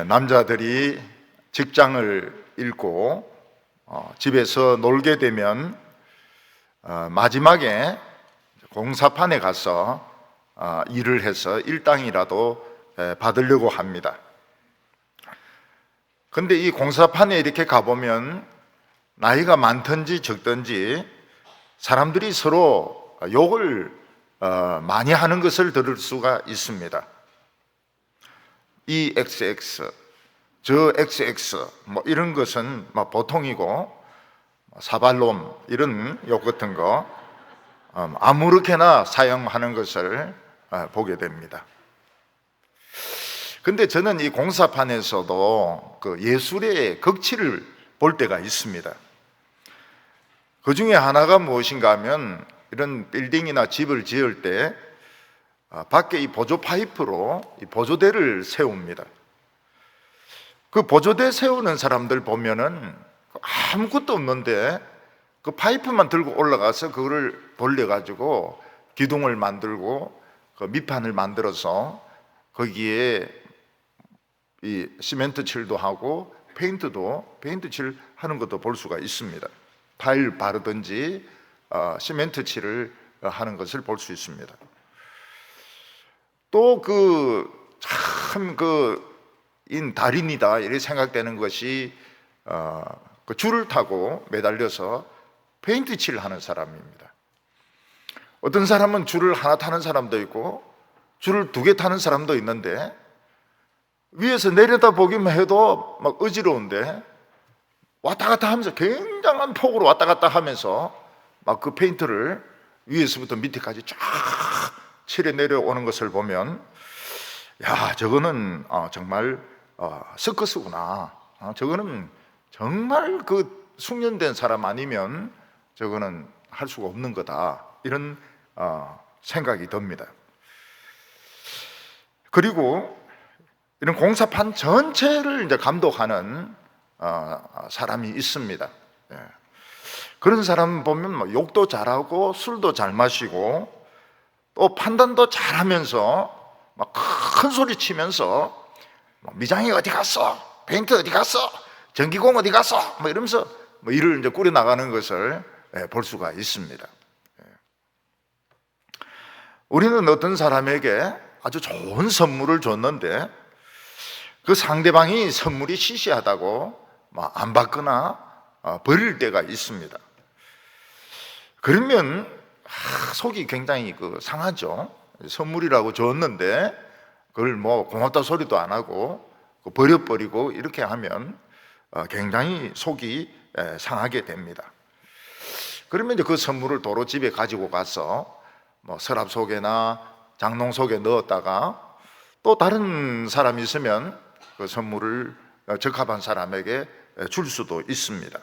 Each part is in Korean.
남자들이 직장을 잃고 집에서 놀게 되면 마지막에 공사판에 가서 일을 해서 일당이라도 받으려고 합니다. 근데 이 공사판에 이렇게 가보면 나이가 많든지 적든지 사람들이 서로 욕을 많이 하는 것을 들을 수가 있습니다. 이 XX, 저 XX 뭐 이런 것은 뭐 보통이고, 사발놈 이런 욕 같은 거 아무렇게나 사용하는 것을 보게 됩니다. 근데 저는 이 공사판에서도 그 예술의 극치를 볼 때가 있습니다. 그 중에 하나가 무엇인가 하면, 이런 빌딩이나 집을 지을 때 밖에 이 보조 파이프로 이 보조대를 세웁니다. 그 보조대 세우는 사람들 보면은 아무것도 없는데 그 파이프만 들고 올라가서 그거를 돌려가지고 기둥을 만들고 그 밑판을 만들어서 거기에 이 시멘트 칠도 하고 페인트 칠 하는 것도 볼 수가 있습니다. 타일 바르든지 시멘트 칠을 하는 것을 볼 수 있습니다. 또 참 달인이다 이렇게 생각되는 것이 그 줄을 타고 매달려서 페인트 칠을 하는 사람입니다. 어떤 사람은 줄을 하나 타는 사람도 있고 줄을 2개 타는 사람도 있는데, 위에서 내려다 보기만 해도 막 어지러운데 왔다 갔다 하면서, 굉장한 폭으로 왔다 갔다 하면서 막 그 페인트를 위에서부터 밑에까지 쫙 칠해 내려오는 것을 보면, 야, 저거는 정말 서커스구나. 저거는 정말 그 숙련된 사람 아니면 저거는 할 수가 없는 거다, 이런 생각이 듭니다. 그리고 이런 공사판 전체를 이제 감독하는 사람이 있습니다. 그런 사람 보면 뭐 욕도 잘하고 술도 잘 마시고 또 판단도 잘하면서 막 큰 소리 치면서 미장이 어디 갔어? 페인트 어디 갔어? 전기공 어디 갔어? 뭐 이러면서 뭐 일을 이제 꾸려 나가는 것을 볼 수가 있습니다. 우리는 어떤 사람에게 아주 좋은 선물을 줬는데 그 상대방이 선물이 시시하다고 안 받거나 버릴 때가 있습니다. 그러면 속이 굉장히 상하죠. 선물이라고 줬는데 그걸 뭐 고맙다 소리도 안 하고 버려버리고 이렇게 하면 굉장히 속이 상하게 됩니다. 그러면 이제 그 선물을 도로 집에 가지고 가서 뭐 서랍 속에나 장롱 속에 넣었다가 또 다른 사람이 있으면 그 선물을 적합한 사람에게 줄 수도 있습니다.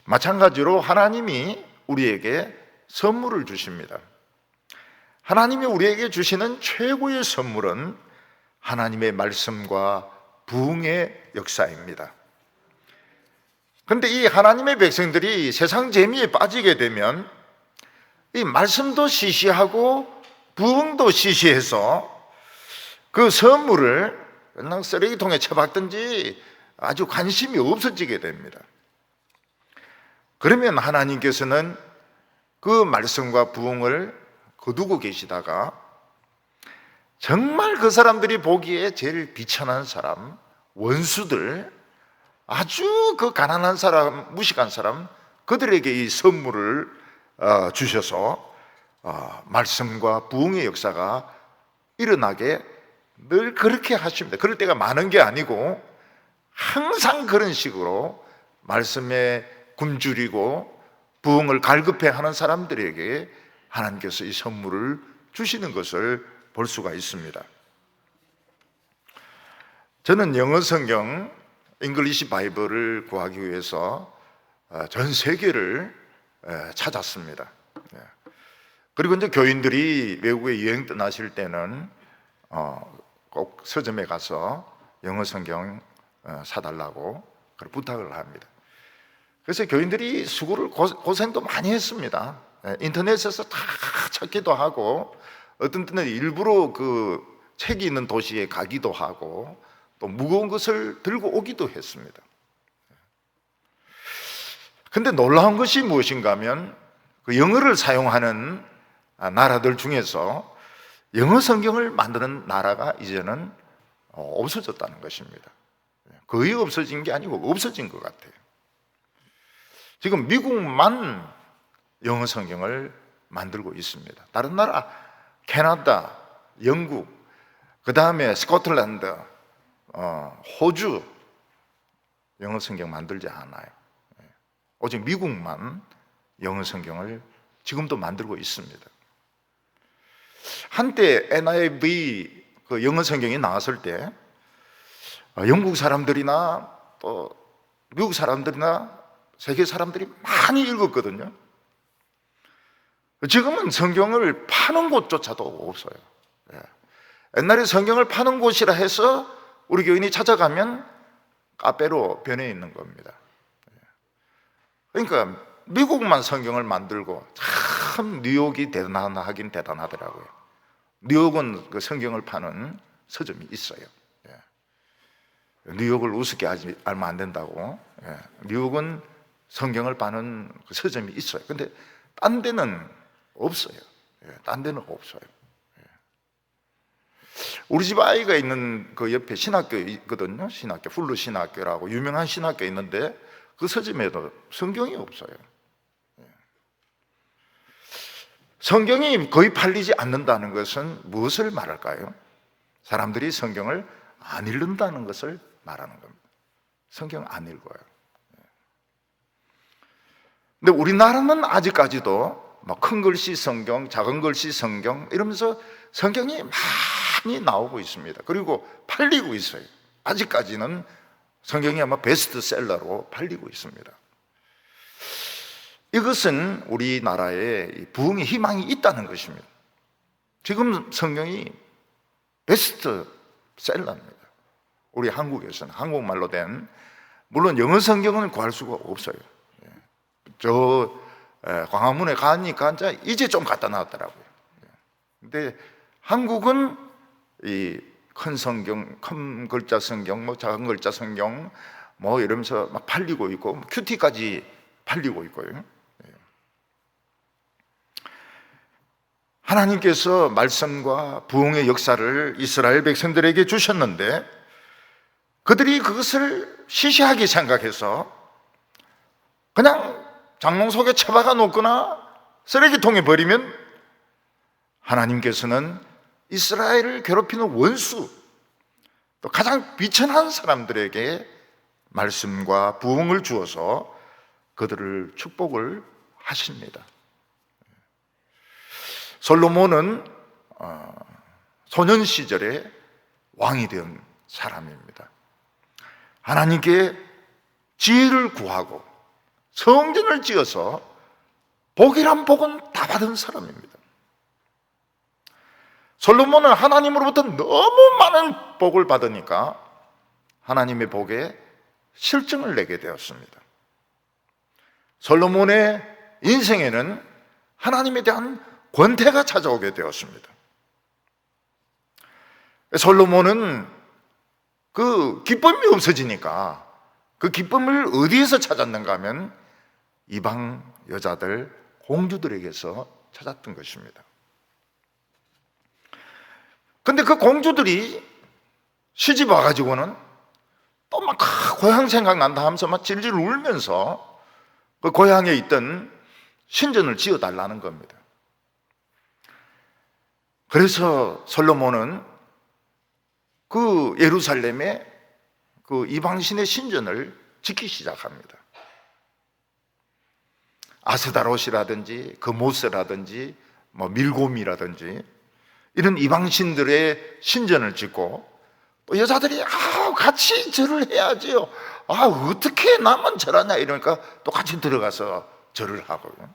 마찬가지로 하나님이 우리에게 선물을 주십니다. 하나님이 우리에게 주시는 최고의 선물은 하나님의 말씀과 부흥의 역사입니다. 그런데 이 하나님의 백성들이 세상 재미에 빠지게 되면 이 말씀도 시시하고 부흥도 시시해서 그 선물을 그냥 쓰레기통에 처박든지 아주 관심이 없어지게 됩니다. 그러면 하나님께서는 그 말씀과 부흥을 거두고 계시다가 정말 그 사람들이 보기에 제일 비천한 사람, 원수들, 아주 그 가난한 사람, 무식한 사람, 그들에게 이 선물을 주셔서 말씀과 부흥의 역사가 일어나게 늘 그렇게 하십니다. 그럴 때가 많은 게 아니고 항상 그런 식으로 말씀에 굶주리고 부흥을 갈급해 하는 사람들에게 하나님께서 이 선물을 주시는 것을 볼 수가 있습니다. 저는 영어 성경 잉글리시 바이블을 구하기 위해서 전 세계를 찾았습니다. 그리고 이제 교인들이 외국에 여행 떠나실 때는 꼭 서점에 가서 영어 성경 사달라고 부탁을 합니다. 그래서 교인들이 수고를 고생도 많이 했습니다. 인터넷에서 다 찾기도 하고 어떤 때는 일부러 그 책이 있는 도시에 가기도 하고 또 무거운 것을 들고 오기도 했습니다. 근데 놀라운 것이 무엇인가 하면 그 영어를 사용하는 나라들 중에서 영어 성경을 만드는 나라가 이제는 없어졌다는 것입니다. 거의 없어진 게 아니고 없어진 것 같아요. 지금 미국만 영어 성경을 만들고 있습니다. 다른 나라, 캐나다, 영국, 그 다음에 스코틀랜드, 호주 영어 성경 만들지 않아요. 오직 미국만 영어 성경을 지금도 만들고 있습니다. 한때 NIV 그 영어 성경이 나왔을 때 영국 사람들이나 또 미국 사람들이나 세계 사람들이 많이 읽었거든요. 지금은 성경을 파는 곳조차도 없어요. 옛날에 성경을 파는 곳이라 해서 우리 교인이 찾아가면 카페로 변해 있는 겁니다. 그러니까 미국만 성경을 만들고 참 뉴욕이 대단하긴 대단하더라고요. 뉴욕은 그 성경을 파는 서점이 있어요. 뉴욕을 우습게 알면 안 된다고. 뉴욕은 성경을 파는 그 서점이 있어요. 근데 딴 데는 없어요. 딴 데는 없어요. 우리 집 아이가 있는 그 옆에 신학교 있거든요. 신학교, 훌루 신학교라고 유명한 신학교 있는데 그 서점에도 성경이 없어요. 성경이 거의 팔리지 않는다는 것은 무엇을 말할까요? 사람들이 성경을 안 읽는다는 것을 말하는 겁니다. 성경 안 읽어요. 근데 우리나라는 아직까지도 큰 글씨 성경, 작은 글씨 성경 이러면서 성경이 많이 나오고 있습니다. 그리고 팔리고 있어요. 아직까지는 성경이 아마 베스트셀러로 팔리고 있습니다. 이것은 우리나라에 부흥의 희망이 있다는 것입니다. 지금 성경이 베스트셀러입니다. 우리 한국에서는 한국말로 된, 물론 영어 성경은 구할 수가 없어요. 저 광화문에 가니까 이제 좀 갖다 놨더라고요. 근데 한국은 이 큰 성경, 큰 글자 성경, 작은 글자 성경 이러면서 막 팔리고 있고 큐티까지 팔리고 있고요. 하나님께서 말씀과 부흥의 역사를 이스라엘 백성들에게 주셨는데 그들이 그것을 시시하게 생각해서 그냥 장롱 속에 처박아 놓거나 쓰레기통에 버리면 하나님께서는 이스라엘을 괴롭히는 원수, 또 가장 비천한 사람들에게 말씀과 부흥을 주어서 그들을 축복을 하십니다. 솔로몬은 소년 시절에 왕이 된 사람입니다. 하나님께 지혜를 구하고 성전을 지어서 복이란 복은 다 받은 사람입니다. 솔로몬은 하나님으로부터 너무 많은 복을 받으니까 하나님의 복에 실증을 내게 되었습니다. 솔로몬의 인생에는 하나님에 대한 권태가 찾아오게 되었습니다. 솔로몬은 그 기쁨이 없어지니까 그 기쁨을 어디에서 찾았는가 하면 이방 여자들, 공주들에게서 찾았던 것입니다. 근데 그 공주들이 시집 와가지고는 또 막 고향 생각난다 하면서 막 질질 울면서 그 고향에 있던 신전을 지어달라는 겁니다. 그래서 솔로몬은 그 예루살렘에 그 이방신의 신전을 짓기 시작합니다. 아스다롯이라든지 그모스라든지 밀곰이라든지 이런 이방신들의 신전을 짓고 또 여자들이 같이 절을 해야지요. 어떻게 나만 절하냐 이러니까 또 같이 들어가서 절을 하고요.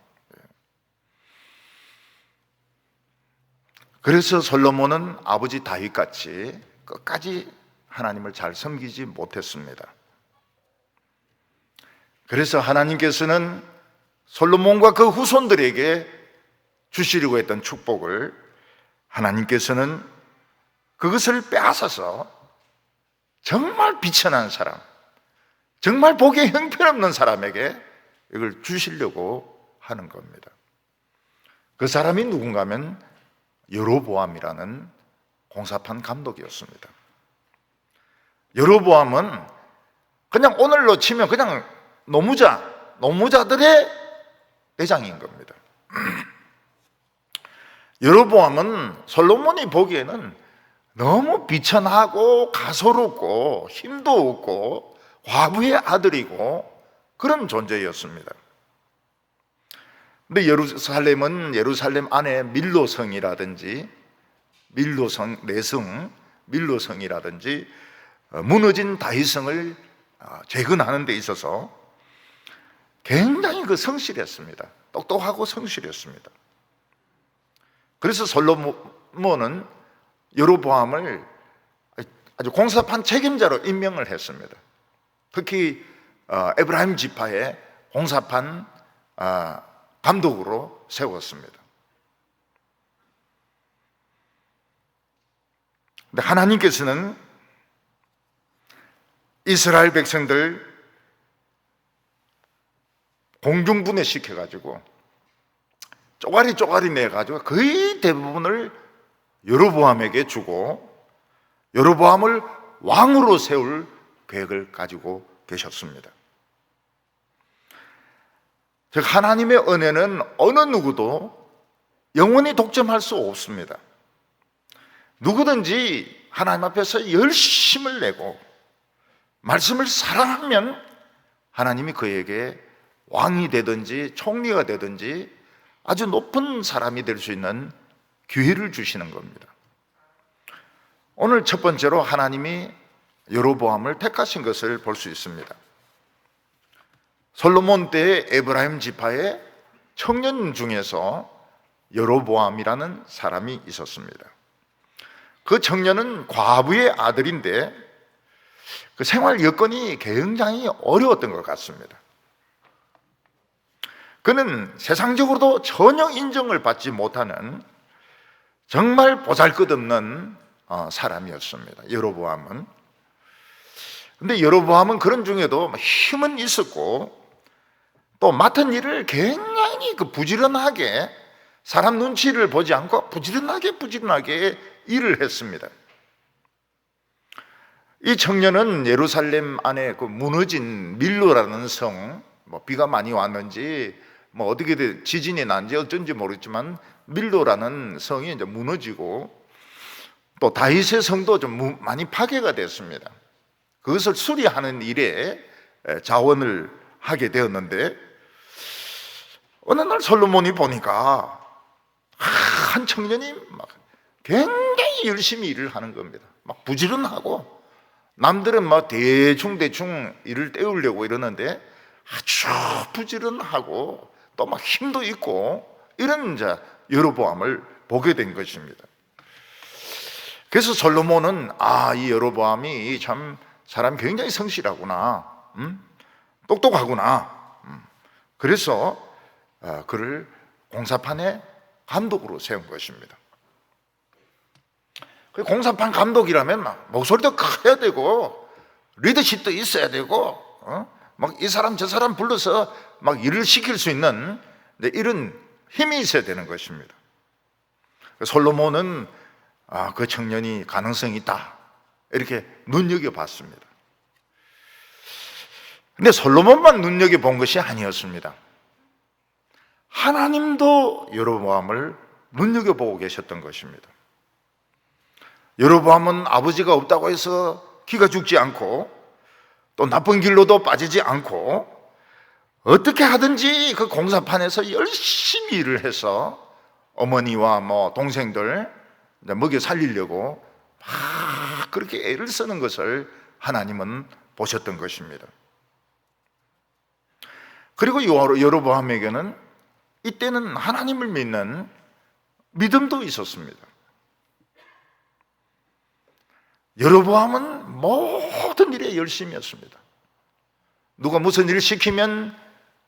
그래서 솔로몬은 아버지 다윗같이 끝까지 하나님을 잘 섬기지 못했습니다. 그래서 하나님께서는 솔로몬과 그 후손들에게 주시려고 했던 축복을 하나님께서는 그것을 빼앗아서 정말 비천한 사람, 정말 보기에 형편없는 사람에게 이걸 주시려고 하는 겁니다. 그 사람이 누군가 하면 여로보암이라는 공사판 감독이었습니다. 여로보암은 그냥 오늘로 치면 그냥 노무자들의 대장인 겁니다. 여로보암은 솔로몬이 보기에는 너무 비천하고 가소롭고 힘도 없고 과부의 아들이고 그런 존재였습니다. 근데 예루살렘 안에 밀로성이라든지 밀로성이라든지 무너진 다윗성을 재건하는 데 있어서 굉장히 성실했습니다. 똑똑하고 성실했습니다. 그래서 솔로몬은 여로보암을 아주 공사판 책임자로 임명을 했습니다. 특히 에브라임 지파의 공사판 감독으로 세웠습니다. 근데 하나님께서는 이스라엘 백성들 공중분해시켜가지고 쪼가리 내가지고 거의 대부분을 여로보암에게 주고 여로보암을 왕으로 세울 계획을 가지고 계셨습니다. 즉 하나님의 은혜는 어느 누구도 영원히 독점할 수 없습니다. 누구든지 하나님 앞에서 열심을 내고 말씀을 사랑하면 하나님이 그에게 왕이 되든지 총리가 되든지 아주 높은 사람이 될 수 있는 기회를 주시는 겁니다. 오늘 첫 번째로 하나님이 여로보암을 택하신 것을 볼 수 있습니다. 솔로몬 때의 에브라임 지파의 청년 중에서 여로보암이라는 사람이 있었습니다. 그 청년은 과부의 아들인데 그 생활 여건이 굉장히 어려웠던 것 같습니다. 그는 세상적으로도 전혀 인정을 받지 못하는 정말 보잘것없는 사람이었습니다. 여로보암은. 근데 여로보암은 그런 중에도 힘은 있었고 또 맡은 일을 굉장히 부지런하게 사람 눈치를 보지 않고 부지런하게 일을 했습니다. 이 청년은 예루살렘 안에 무너진 밀로라는 성, 비가 많이 왔는지 어떻게 지진이 난지 어쩐지 모르겠지만 밀로라는 성이 이제 무너지고 또 다윗의 성도 좀 많이 파괴가 됐습니다. 그것을 수리하는 일에 자원을 하게 되었는데 어느 날 솔로몬이 보니까 한 청년이 굉장히 열심히 일을 하는 겁니다. 부지런하고 남들은 대충 일을 때우려고 이러는데 아주 부지런하고 또 힘도 있고 이런 여로보암을 보게 된 것입니다. 그래서 솔로몬은 이 여로보암이 참 사람이 굉장히 성실하구나, 똑똑하구나. 그래서 그를 공사판의 감독으로 세운 것입니다. 공사판 감독이라면 목소리도 커야 되고 리더십도 있어야 되고 이 사람 저 사람 불러서 일을 시킬 수 있는 이런 힘이 있어야 되는 것입니다. 솔로몬은 그 청년이 가능성이 있다 이렇게 눈여겨봤습니다. 근데 솔로몬만 눈여겨본 것이 아니었습니다. 하나님도 여로보암을 눈여겨보고 계셨던 것입니다. 여로보암은 아버지가 없다고 해서 기가 죽지 않고 또 나쁜 길로도 빠지지 않고 어떻게 하든지 그 공사판에서 열심히 일을 해서 어머니와 동생들 먹여 살리려고 막 그렇게 애를 쓰는 것을 하나님은 보셨던 것입니다. 그리고 여로보암에게는 이때는 하나님을 믿는 믿음도 있었습니다. 여로보암은 모든 일에 열심히 했습니다. 누가 무슨 일을 시키면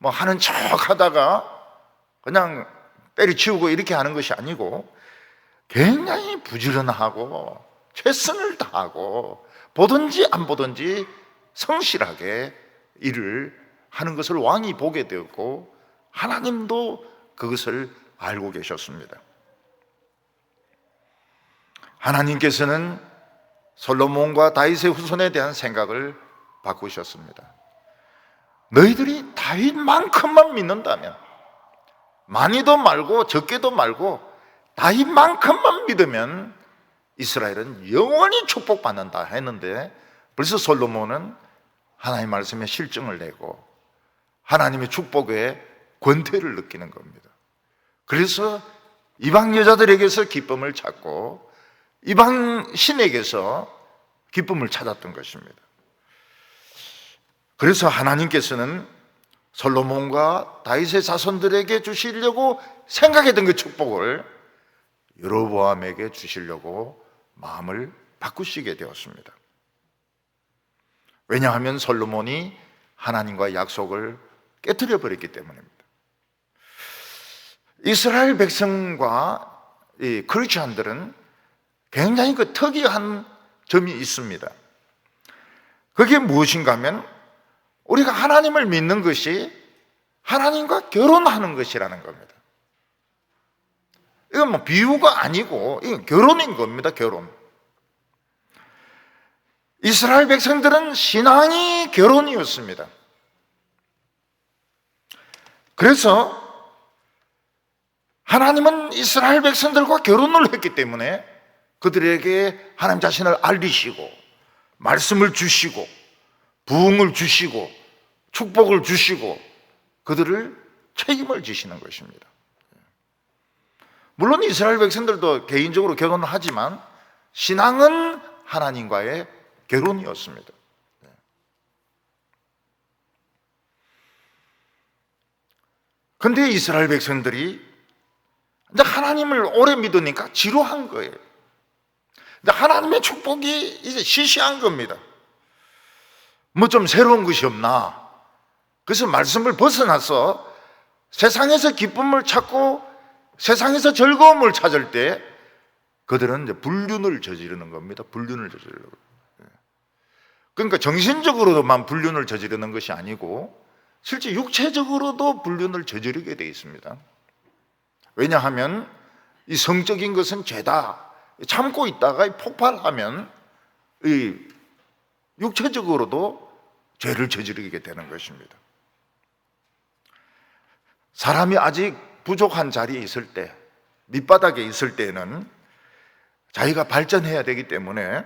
하는 척 하다가 그냥 때려치우고 이렇게 하는 것이 아니고 굉장히 부지런하고 최선을 다하고 보든지 안 보든지 성실하게 일을 하는 것을 왕이 보게 되었고 하나님도 그것을 알고 계셨습니다. 하나님께서는 솔로몬과 다윗의 후손에 대한 생각을 바꾸셨습니다. 너희들이 다윗만큼만 믿는다면, 많이도 말고 적게도 말고 다윗만큼만 믿으면 이스라엘은 영원히 축복받는다 했는데, 벌써 솔로몬은 하나님의 말씀에 실증을 내고 하나님의 축복에 권태를 느끼는 겁니다. 그래서 이방 여자들에게서 기쁨을 찾고 이방 신에게서 기쁨을 찾았던 것입니다. 그래서 하나님께서는 솔로몬과 다윗의 자손들에게 주시려고 생각했던 그 축복을 여로보암에게 주시려고 마음을 바꾸시게 되었습니다. 왜냐하면 솔로몬이 하나님과의 약속을 깨뜨려 버렸기 때문입니다. 이스라엘 백성과 이 크리스천들은 굉장히 그 특이한 점이 있습니다. 그게 무엇인가 하면 우리가 하나님을 믿는 것이 하나님과 결혼하는 것이라는 겁니다. 이건 뭐 비유가 아니고 이건 결혼인 겁니다. 결혼. 이스라엘 백성들은 신앙이 결혼이었습니다. 그래서 하나님은 이스라엘 백성들과 결혼을 했기 때문에 그들에게 하나님 자신을 알리시고 말씀을 주시고 부흥을 주시고 축복을 주시고 그들을 책임을 지시는 것입니다. 물론 이스라엘 백성들도 개인적으로 결혼을 하지만 신앙은 하나님과의 결혼이었습니다. 그런데 이스라엘 백성들이 이제 하나님을 오래 믿으니까 지루한 거예요. 하나님의 축복이 이제 시시한 겁니다. 뭐 좀 새로운 것이 없나? 그래서 말씀을 벗어나서 세상에서 기쁨을 찾고 세상에서 즐거움을 찾을 때 그들은 이제 불륜을 저지르는 겁니다. 불륜을 저지르는 겁니다. 그러니까 정신적으로만 불륜을 저지르는 것이 아니고 실제 육체적으로도 불륜을 저지르게 되어 있습니다. 왜냐하면 이 성적인 것은 죄다. 참고 있다가 폭발하면 이 육체적으로도 죄를 저지르게 되는 것입니다. 사람이 아직 부족한 자리에 있을 때, 밑바닥에 있을 때는 자기가 발전해야 되기 때문에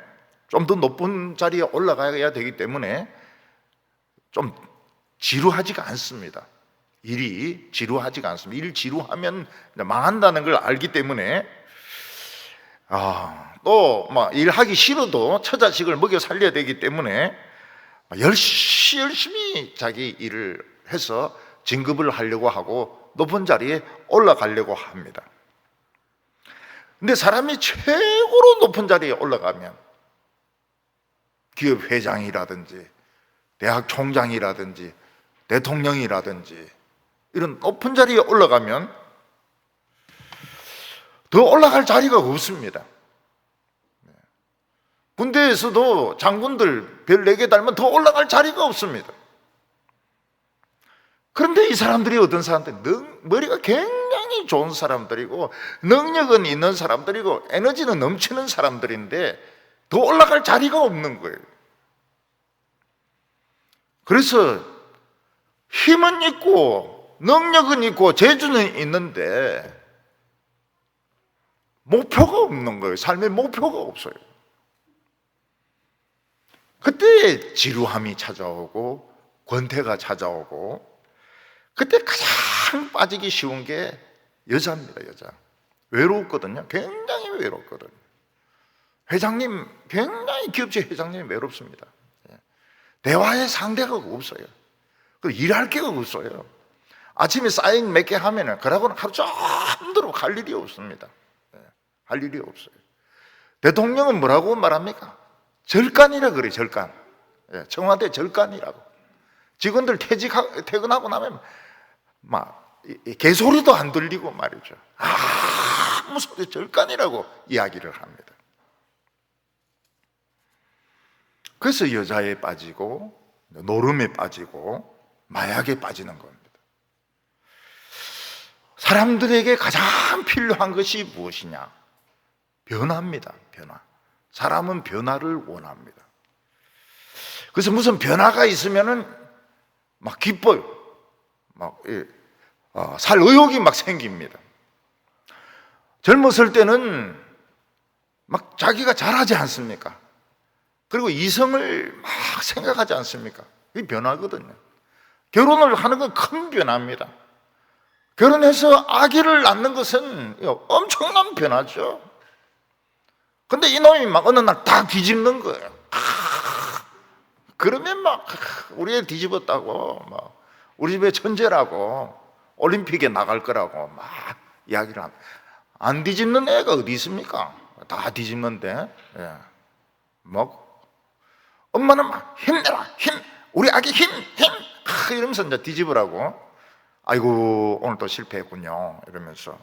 좀 더 높은 자리에 올라가야 되기 때문에 좀 지루하지가 않습니다. 일이 지루하지가 않습니다. 일 지루하면 망한다는 걸 알기 때문에 또 일하기 싫어도 처자식을 먹여 살려야 되기 때문에 열심히 자기 일을 해서 진급을 하려고 하고 높은 자리에 올라가려고 합니다. 근데 사람이 최고로 높은 자리에 올라가면 기업 회장이라든지 대학 총장이라든지 대통령이라든지 이런 높은 자리에 올라가면 더 올라갈 자리가 없습니다. 군대에서도 장군들 별 4개 달면 더 올라갈 자리가 없습니다. 그런데 이 사람들이 어떤 사람들, 머리가 굉장히 좋은 사람들이고 능력은 있는 사람들이고 에너지는 넘치는 사람들인데 더 올라갈 자리가 없는 거예요. 그래서 힘은 있고 능력은 있고 재주는 있는데 목표가 없는 거예요. 삶의 목표가 없어요. 그때 지루함이 찾아오고 권태가 찾아오고 그때 가장 빠지기 쉬운 게 여자입니다. 여자. 외롭거든요. 굉장히 외롭거든요. 회장님, 굉장히 기업체 회장님이 외롭습니다. 대화의 상대가 없어요. 일할 게가 없어요. 아침에 사인 몇 개 하면은 그러고는 하루 종일 갈 일이 없습니다. 할 일이 없어요. 대통령은 뭐라고 말합니까? 절간이라 그래요. 절간. 청와대 절간이라고. 직원들 퇴근하고 나면 막 개소리도 안 들리고 말이죠. 아무 소리 절간이라고 이야기를 합니다. 그래서 여자에 빠지고 노름에 빠지고 마약에 빠지는 겁니다. 사람들에게 가장 필요한 것이 무엇이냐? 변화입니다. 변화. 사람은 변화를 원합니다. 그래서 무슨 변화가 있으면은 막 기뻐요. 살 의욕이 막 생깁니다. 젊었을 때는 막 자기가 잘하지 않습니까? 그리고 이성을 막 생각하지 않습니까? 이게 변화거든요. 결혼을 하는 건 큰 변화입니다. 결혼해서 아기를 낳는 것은 엄청난 변화죠. 근데 이놈이 막 어느 날 다 뒤집는 거예요. 그러면 막 우리 애 뒤집었다고, 막 우리 집에 천재라고, 올림픽에 나갈 거라고 막 이야기를 합니다. 안 뒤집는 애가 어디 있습니까? 다 뒤집는데, 예. 엄마는 막 힘내라, 우리 아기 힘, 이러면서 이제 뒤집으라고. 아이고, 오늘 또 실패했군요. 이러면서.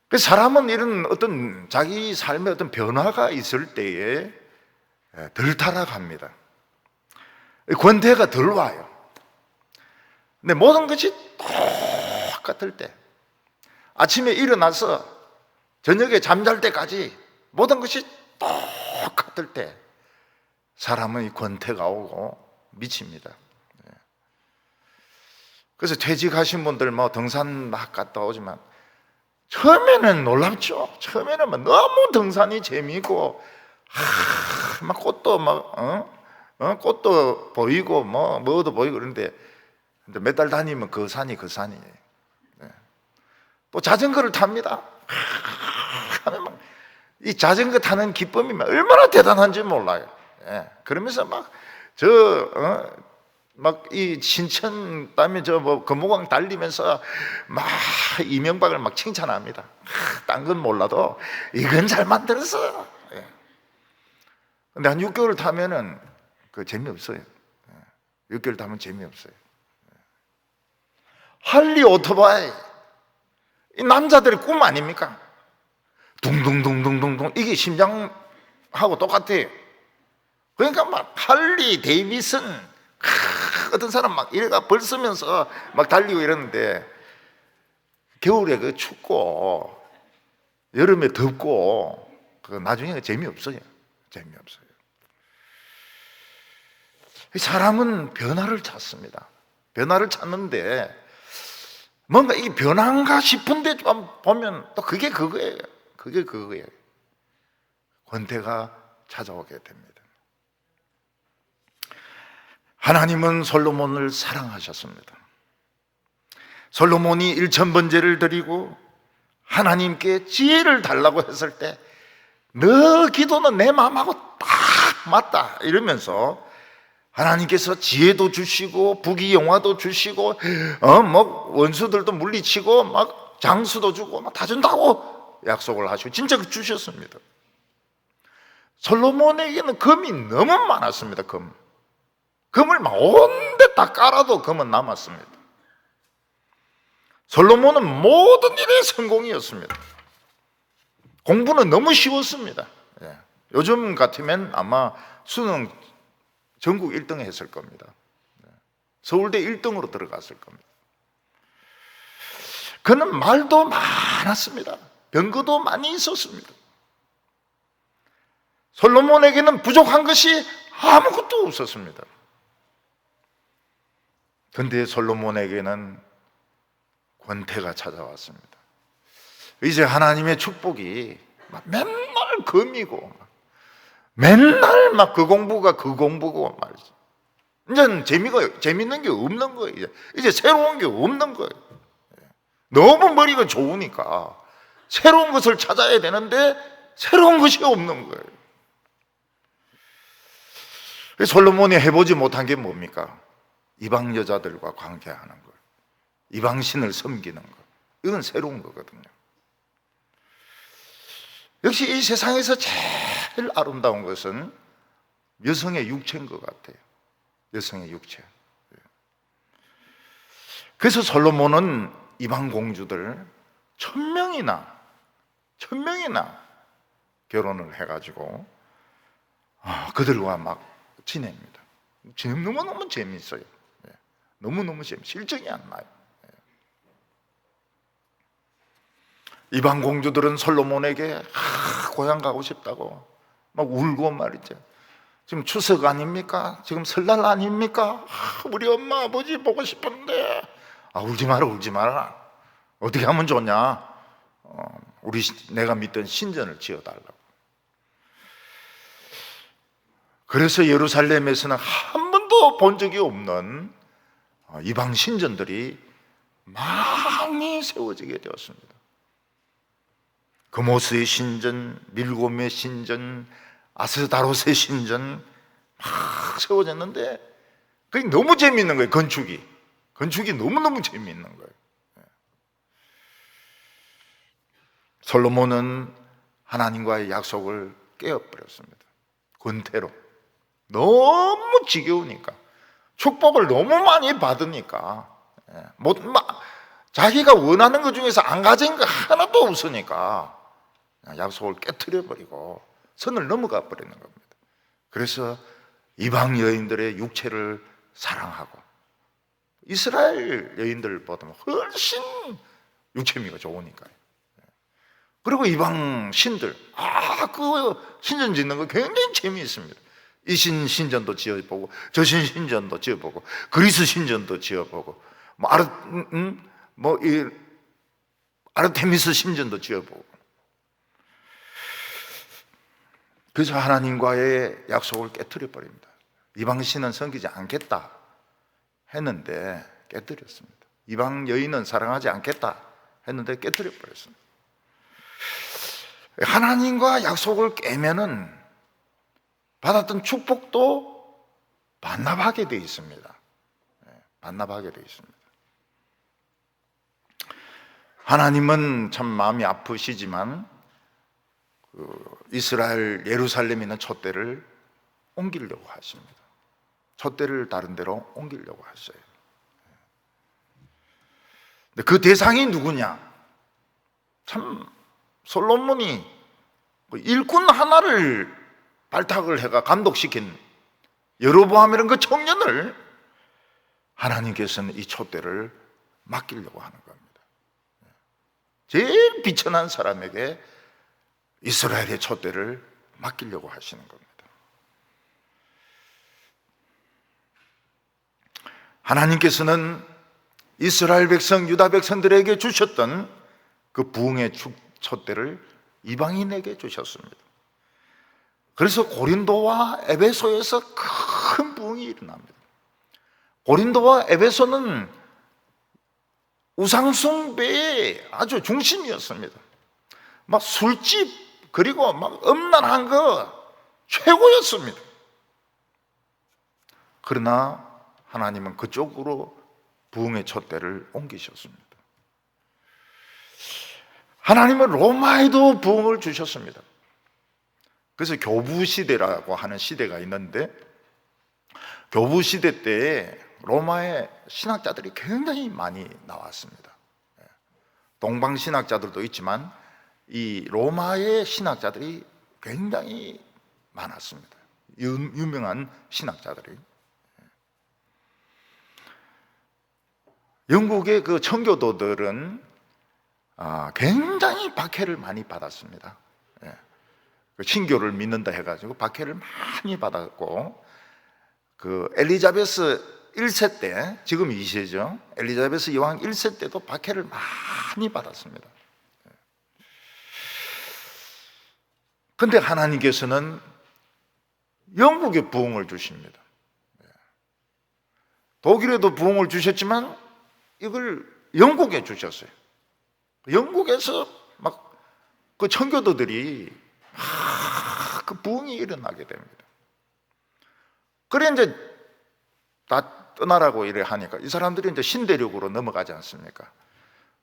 그래서 사람은 이런 어떤 자기 삶에 어떤 변화가 있을 때에 덜 타락합니다. 권태가 덜 와요. 근데 모든 것이 똑같을 때, 아침에 일어나서 저녁에 잠잘 때까지 모든 것이 똑같을 때 사람은 이 권태가 오고 미칩니다. 그래서 퇴직하신 분들 등산 막 갔다 오지만 처음에는 놀랍죠. 처음에는 너무 등산이 재미있고 막 꽃도 꽃도 보이고 뭐도 보이고 그런데 몇 달 다니면 그 산이 그 산이에요. 또 자전거를 탑니다. 이 자전거 타는 기쁨이 얼마나 대단한지 몰라요. 그러면서 이 신천 다음에 금호강 달리면서 막 이명박을 막 칭찬합니다. 딴 건 몰라도 이건 잘 만들었어. 근데 한 6개월 타면은 재미없어요. 6개월 타면 재미없어요. 할리 오토바이, 이 남자들의 꿈 아닙니까? 둥둥둥둥둥둥, 이게 심장하고 똑같아요. 그러니까 할리 데이비슨, 어떤 사람 이래가 벌쓰면서 달리고 이러는데, 겨울에 춥고 여름에 덥고 나중에 재미없어요. 재미없어요. 사람은 변화를 찾습니다. 변화를 찾는데 뭔가 이게 변화인가 싶은데 좀 보면 또 그게 그거예요. 그게 그거예요. 권태가 찾아오게 됩니다. 하나님은 솔로몬을 사랑하셨습니다. 솔로몬이 1000번제를 드리고 하나님께 지혜를 달라고 했을 때 너 기도는 내 마음하고 딱 맞다 이러면서 하나님께서 지혜도 주시고 부귀영화도 주시고 원수들도 물리치고 장수도 주고 다 준다고 약속을 하시고 진짜 주셨습니다. 솔로몬에게는 금이 너무 많았습니다. 금을 온데 다 깔아도 금은 남았습니다. 솔로몬은 모든 일에 성공이었습니다. 공부는 너무 쉬웠습니다. 요즘 같으면 아마 수능 전국 1등 했을 겁니다. 서울대 1등으로 들어갔을 겁니다. 그는 말도 많았습니다. 병거도 많이 있었습니다. 솔로몬에게는 부족한 것이 아무것도 없었습니다. 그런데 솔로몬에게는 권태가 찾아왔습니다. 이제 하나님의 축복이 맨날 금이고 맨날 그 공부가 그 공부고 말이죠. 이제는 재밌는 게 없는 거예요. 이제 새로운 게 없는 거예요. 너무 머리가 좋으니까 새로운 것을 찾아야 되는데 새로운 것이 없는 거예요. 솔로몬이 해보지 못한 게 뭡니까? 이방 여자들과 관계하는 것, 이방 신을 섬기는 것. 이건 새로운 거거든요. 역시 이 세상에서 제일 아름다운 것은 여성의 육체인 것 같아요. 여성의 육체. 그래서 솔로몬은 이방 공주들 1000명이나 결혼을 해가지고 그들과 막 지냅니다. 너무너무 재밌어요. 너무너무 실정이 안 나요. 이방 공주들은 솔로몬에게 고향 가고 싶다고 막 울고 말이죠. 지금 추석 아닙니까? 지금 설날 아닙니까? 우리 엄마 아버지 보고 싶은데. 울지 마라, 울지 마라. 어떻게 하면 좋냐? 내가 믿던 신전을 지어달라고. 그래서 예루살렘에서는 한 번도 본 적이 없는 이방 신전들이 많이 세워지게 되었습니다. 그모스의 신전, 밀곰의 신전, 아스다롯의 신전 막 세워졌는데 그게 너무 재미있는 거예요. 건축이 너무너무 재미있는 거예요. 솔로몬은 하나님과의 약속을 깨어버렸습니다. 권태로. 너무 지겨우니까, 축복을 너무 많이 받으니까, 자기가 원하는 것 중에서 안 가진 거 하나도 없으니까 약속을 깨트려버리고 선을 넘어가 버리는 겁니다. 그래서 이방 여인들의 육체를 사랑하고 이스라엘 여인들보다 훨씬 육체미가 좋으니까요. 그리고 이방 신들, 그 신전 짓는 거 굉장히 재미있습니다. 이 신전도 지어보고 저 신전도 지어보고 그리스 신전도 지어보고 아르테미스 신전도 지어보고. 그래서 하나님과의 약속을 깨트려 버립니다. 이방 신은 섬기지 않겠다 했는데 깨뜨렸습니다. 이방 여인은 사랑하지 않겠다 했는데 깨뜨려 버렸습니다. 하나님과 약속을 깨면은 받았던 축복도 반납하게 되어 있습니다. 반납하게 되어 있습니다. 하나님은 참 마음이 아프시지만 이스라엘 예루살렘에 있는 촛대를 옮기려고 하십니다. 촛대를 다른 데로 옮기려고 하셔요. 근데 그 대상이 누구냐? 참 솔로몬이 일꾼 하나를 발탁을 해가 감독시킨 여로보암이라는 그 청년을 하나님께서는 이 촛대를 맡기려고 하는 겁니다. 제일 비천한 사람에게 이스라엘의 촛대를 맡기려고 하시는 겁니다. 하나님께서는 이스라엘 백성, 유다 백성들에게 주셨던 그 부흥의 촛대를 이방인에게 주셨습니다. 그래서 고린도와 에베소에서 큰 부흥이 일어납니다. 고린도와 에베소는 우상숭배의 아주 중심이었습니다. 막 술집, 그리고 막 음란한 거 최고였습니다. 그러나 하나님은 그쪽으로 부흥의 촛대를 옮기셨습니다. 하나님은 로마에도 부흥을 주셨습니다. 그래서 교부시대라고 하는 시대가 있는데, 교부시대 때에 로마의 신학자들이 굉장히 많이 나왔습니다. 동방신학자들도 있지만 이 로마의 신학자들이 굉장히 많았습니다. 유명한 신학자들이. 영국의 그 청교도들은 굉장히 박해를 많이 받았습니다. 신교를 믿는다 해가지고 박해를 많이 받았고, 그 엘리자베스 1세 때, 지금 2세죠. 엘리자베스 여왕 1세 때도 박해를 많이 받았습니다. 그런데 하나님께서는 영국에 부흥을 주십니다. 독일에도 부흥을 주셨지만 이걸 영국에 주셨어요. 영국에서 막 그 청교도들이 그 부흥이 일어나게 됩니다. 그래 이제 다 떠나라고 이래 하니까 이 사람들이 이제 신대륙으로 넘어가지 않습니까?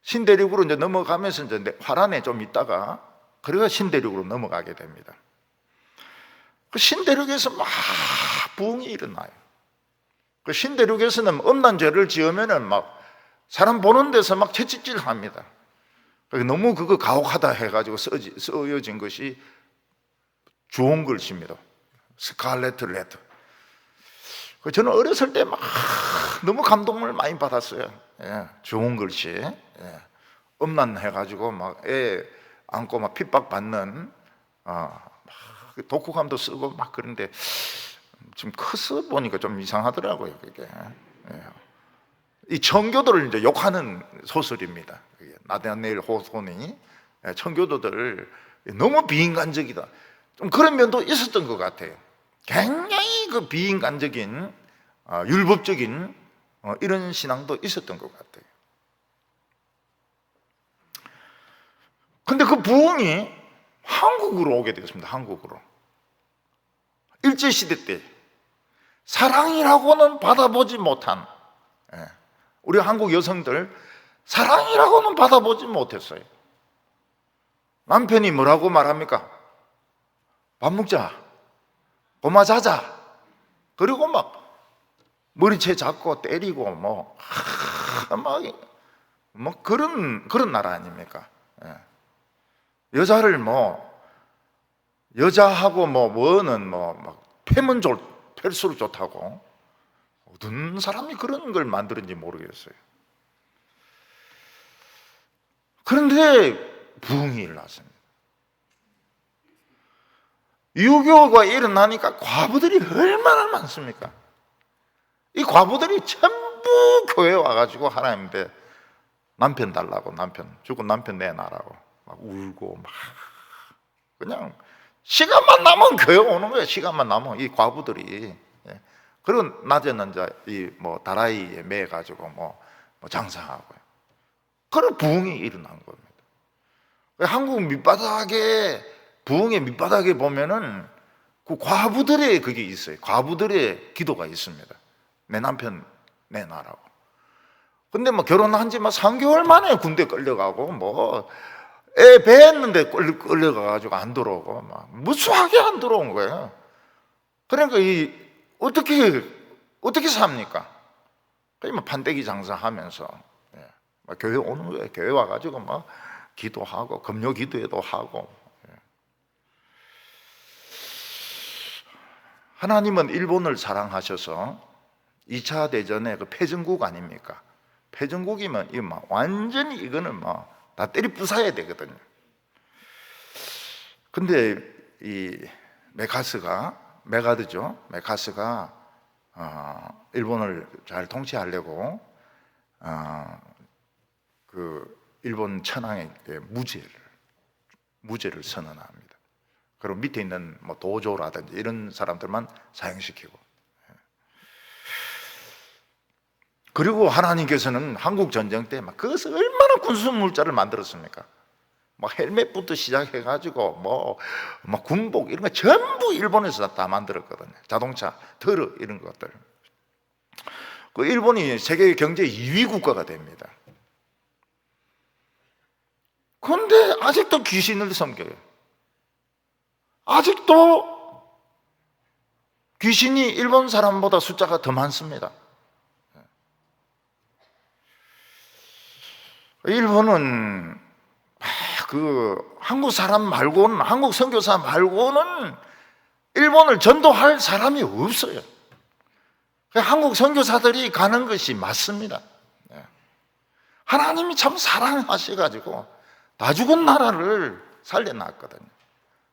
신대륙으로 이제 넘어가면서 이제 화란에 좀 있다가 그래가 신대륙으로 넘어가게 됩니다. 그 신대륙에서 막 부흥이 일어나요. 그 신대륙에서는 엄난 죄를 지으면은 막 사람 보는 데서 막 채찍질 합니다. 너무 그거 가혹하다 해가지고 쓰여진 것이 주홍 글씨입니다. 스칼렛 레드. 저는 어렸을 때 막 너무 감동을 많이 받았어요. 예, 좋은 글씨. 예, 음란해가지고 막 애 안고 막 핍박 받는 막 독후감도 쓰고 막 그런데 지금 커서 보니까 좀 이상하더라고요. 그게. 예. 이 청교도를 이제 욕하는 소설입니다. 나다니엘 호손이 청교도들 너무 비인간적이다. 좀 그런 면도 있었던 것 같아요. 굉장히 그 비인간적인 율법적인 이런 신앙도 있었던 것 같아요. 근데 그 부흥이 한국으로 오게 되었습니다. 한국으로. 일제시대 때 사랑이라고는 받아보지 못한 우리 한국 여성들 사랑이라고는 받아보지 못했어요. 남편이 뭐라고 말합니까? 밥 먹자, 고마 자자. 그리고 막 머리채 잡고 때리고 뭐 그런 나라 아닙니까? 여자를 여자하고 뭐는 막 패수록 좋다고. 어떤 사람이 그런 걸 만들었는지 모르겠어요. 그런데 부흥이 일어났습니다. 유교가 일어나니까 과부들이 얼마나 많습니까? 이 과부들이 전부 교회에 와가지고 하나님께 남편 달라고, 죽은 남편 내놔라고 막 울고 막 그냥 시간만 나면 교회 오는 거예요. 시간만 나면 이 과부들이. 그리고 낮에는 이제 다라이에 매 가지고 뭐 장사하고요. 그런 부흥이 일어난 겁니다. 한국 밑바닥에 부흥의 밑바닥에 보면은 그 과부들의 그게 있어요. 과부들의 기도가 있습니다. 내 남편 내놔라고. 근데 결혼한 지 3개월 만에 군대 끌려가고 애 배했는데 끌려가가지고 안 들어오고 무수하게 안 들어온 거예요. 그러니까 어떻게 삽니까? 그냥 판때기 장사하면서 교회 오는 거예요. 교회 와가지고 기도하고 금요 기도회도 하고. 하나님은 일본을 사랑하셔서 2차 대전에 그 패전국 아닙니까? 패전국이면 완전히 이거는 다 때리 부숴야 되거든요. 근데 이 메가드죠. 메카스가 일본을 잘 통치하려고 그 일본 천황에게 무죄를 선언합니다. 그리고 밑에 있는 도조라든지 이런 사람들만 사형시키고. 그리고 하나님께서는 한국 전쟁 때 그것을 얼마나 군수물자를 만들었습니까? 헬멧부터 시작해가지고 군복 이런 거 전부 일본에서 다 만들었거든요. 자동차, 트럭 이런 것들. 그 일본이 세계 경제 2위 국가가 됩니다. 그런데 아직도 귀신을 섬겨요. 아직도 귀신이 일본 사람보다 숫자가 더 많습니다. 일본은 한국 사람 말고는, 한국 선교사 말고는 일본을 전도할 사람이 없어요. 한국 선교사들이 가는 것이 맞습니다. 하나님이 참 사랑하셔가지고 다 죽은 나라를 살려놨거든요.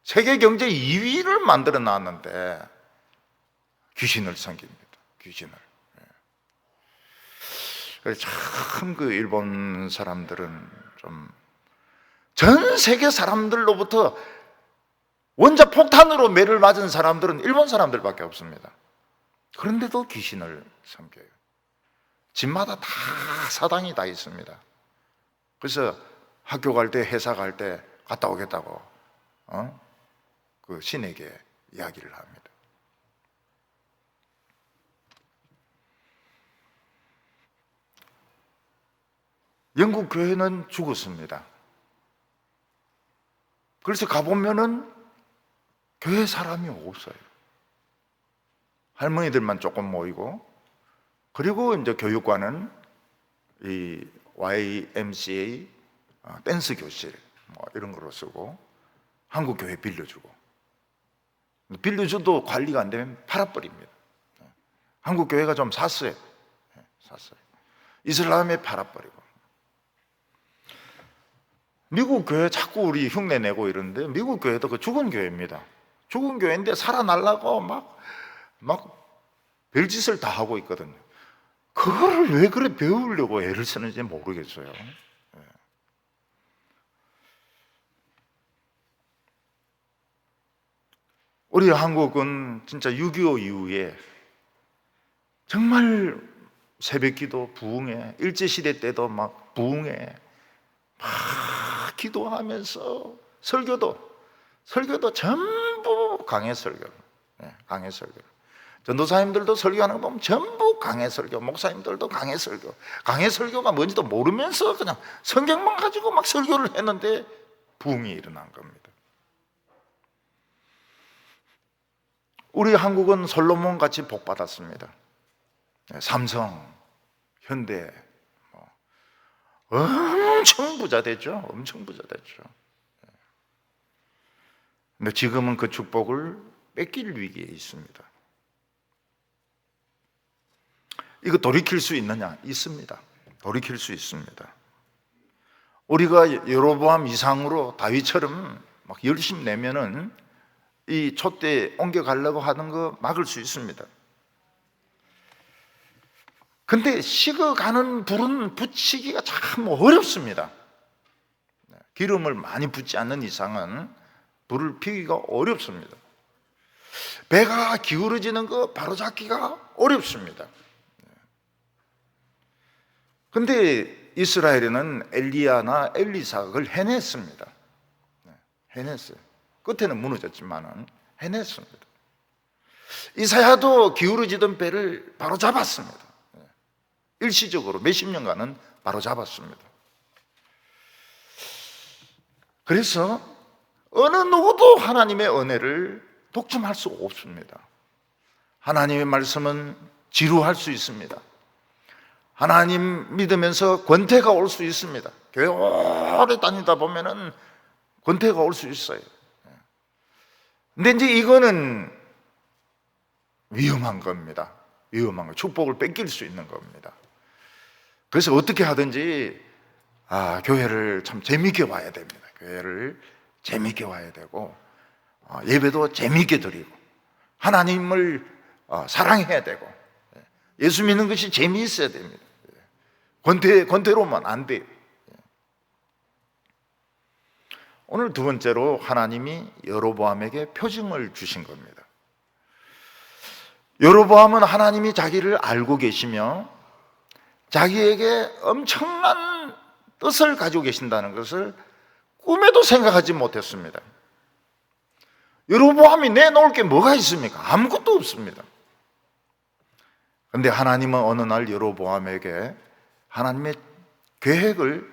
세계 경제 2위를 만들어 놨는데 귀신을 섬깁니다. 귀신을. 참 그 일본 사람들은 좀 전 세계 사람들로부터 원자 폭탄으로 매를 맞은 사람들은 일본 사람들밖에 없습니다. 그런데도 귀신을 섬겨요. 집마다 다 사당이 다 있습니다. 그래서 학교 갈 때, 회사 갈 때 갔다 오겠다고 그 신에게 이야기를 합니다. 영국 교회는 죽었습니다. 그래서 가보면은 교회 사람이 없어요. 할머니들만 조금 모이고, 그리고 이제 교육관은 이 YMCA 댄스 교실 이런 거로 쓰고, 한국 교회 빌려주고 빌려줘도 관리가 안 되면 팔아버립니다. 한국 교회가 좀 샀어요. 이슬람에 팔아버리고. 미국 교회 자꾸 우리 흉내 내고 이러는데, 미국 교회도 그 죽은 교회입니다. 죽은 교회인데 살아나려고 막 별짓을 다 하고 있거든요. 그거를 왜 그래 배우려고 애를 쓰는지 모르겠어요. 우리 한국은 진짜 6.25 이후에 정말 새벽기도 부흥회, 일제시대 때도 막 부흥회 막 기도하면서 설교도 전부 강해 설교. 강해 설교. 전도사님들도 설교하는 거 보면 전부 강해 설교, 목사님들도 강해 설교. 강해 설교가 뭔지도 모르면서 그냥 성경만 가지고 막 설교를 했는데 부흥이 일어난 겁니다. 우리 한국은 솔로몬 같이 복 받았습니다. 삼성, 현대 엄청 부자 됐죠. 엄청 부자 됐죠. 근데 지금은 그 축복을 뺏길 위기에 있습니다. 이거 돌이킬 수 있느냐? 있습니다. 돌이킬 수 있습니다. 우리가 여로보암 이상으로 다윗처럼 막 열심 내면은 이 촛대 옮겨가려고 하는 거 막을 수 있습니다. 근데 식어가는 불은 붙이기가 참 어렵습니다. 기름을 많이 붓지 않는 이상은 불을 피우기가 어렵습니다. 배가 기울어지는 거 바로잡기가 어렵습니다. 근데 이스라엘에는 엘리야나 엘리사가 그걸 해냈습니다. 해냈어요. 끝에는 무너졌지만은 해냈습니다. 이사야도 기울어지던 배를 바로 잡았습니다. 일시적으로 몇십 년간은 바로 잡았습니다. 그래서 어느 누구도 하나님의 은혜를 독점할 수 없습니다. 하나님의 말씀은 지루할 수 있습니다. 하나님 믿으면서 권태가 올 수 있습니다. 교회 오래 다니다 보면은 권태가 올 수 있어요. 근데 이제 이거는 위험한 겁니다. 위험한 거. 축복을 뺏길 수 있는 겁니다. 그래서 어떻게 하든지 교회를 참 재미있게 와야 됩니다. 교회를 재미있게 와야 되고 예배도 재미있게 드리고 하나님을 사랑해야 되고 예수 믿는 것이 재미있어야 됩니다. 권태로만 안 돼요. 오늘 두 번째로 하나님이 여로보암에게 표징을 주신 겁니다. 여로보암은 하나님이 자기를 알고 계시며 자기에게 엄청난 뜻을 가지고 계신다는 것을 꿈에도 생각하지 못했습니다. 여로보암이 내놓을 게 뭐가 있습니까? 아무것도 없습니다. 그런데 하나님은 어느 날 여로보암에게 하나님의 계획을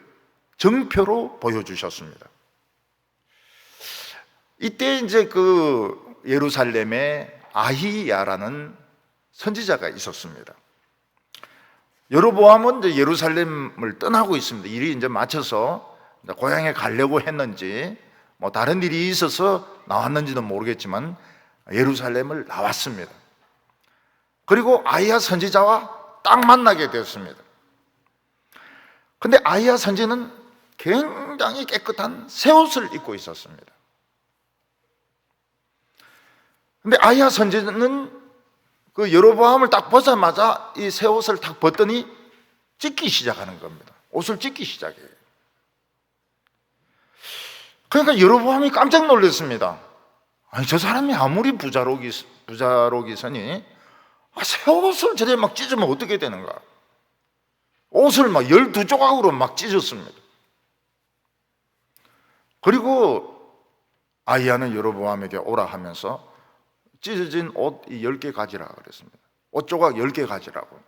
정표로 보여주셨습니다. 이때 이제 그 예루살렘에 아히야라는 선지자가 있었습니다. 여로보암은 이제 예루살렘을 떠나고 있습니다. 일이 이제 마쳐서 고향에 가려고 했는지 뭐 다른 일이 있어서 나왔는지는 모르겠지만 예루살렘을 나왔습니다. 그리고 아히야 선지자와 딱 만나게 되었습니다. 근데 아히야 선지는 굉장히 깨끗한 새 옷을 입고 있었습니다. 근데 아히야 선지는 그 여로보암을 딱 보자마자 이 새 옷을 딱 벗더니 찢기 시작하는 겁니다. 옷을 찢기 시작해요. 그러니까 여로보암이 깜짝 놀랐습니다. 아니 저 사람이 아무리 부자록이서니 새 옷을 저래 막 찢으면 어떻게 되는가? 옷을 막 12조각으로 막 찢었습니다. 그리고 아히야는 여로보암에게 오라 하면서 찢어진 옷 10개 가지라 그랬습니다. 옷 조각 10개 가지라고.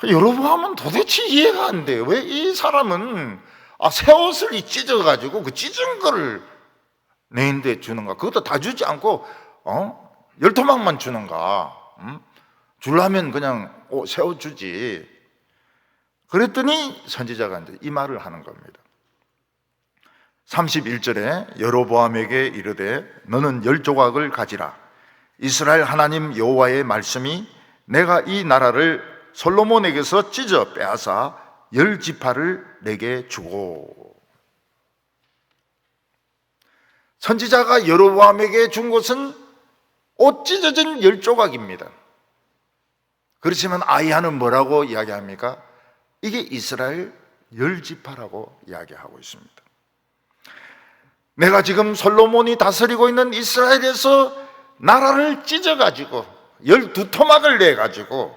여로보암은 도대체 이해가 안 돼요. 왜 이 사람은 새 옷을 찢어가지고 그 찢은 거를 내인데 주는가? 그것도 다 주지 않고 10토막만 주는가? 주려면 그냥 새 옷 주지. 그랬더니 선지자가 이제 이 말을 하는 겁니다. 31절에 여로보암에게 이르되 너는 10조각을 가지라. 이스라엘 하나님 여호와의 말씀이 내가 이 나라를 솔로몬에게서 찢어 빼앗아 10지파를 내게 주고. 선지자가 여로보암에게 준 것은 옷 찢어진 10조각입니다. 그렇지만 아히야는 뭐라고 이야기합니까? 이게 이스라엘 10지파라고 이야기하고 있습니다. 내가 지금 솔로몬이 다스리고 있는 이스라엘에서 나라를 찢어가지고 12토막을 내가지고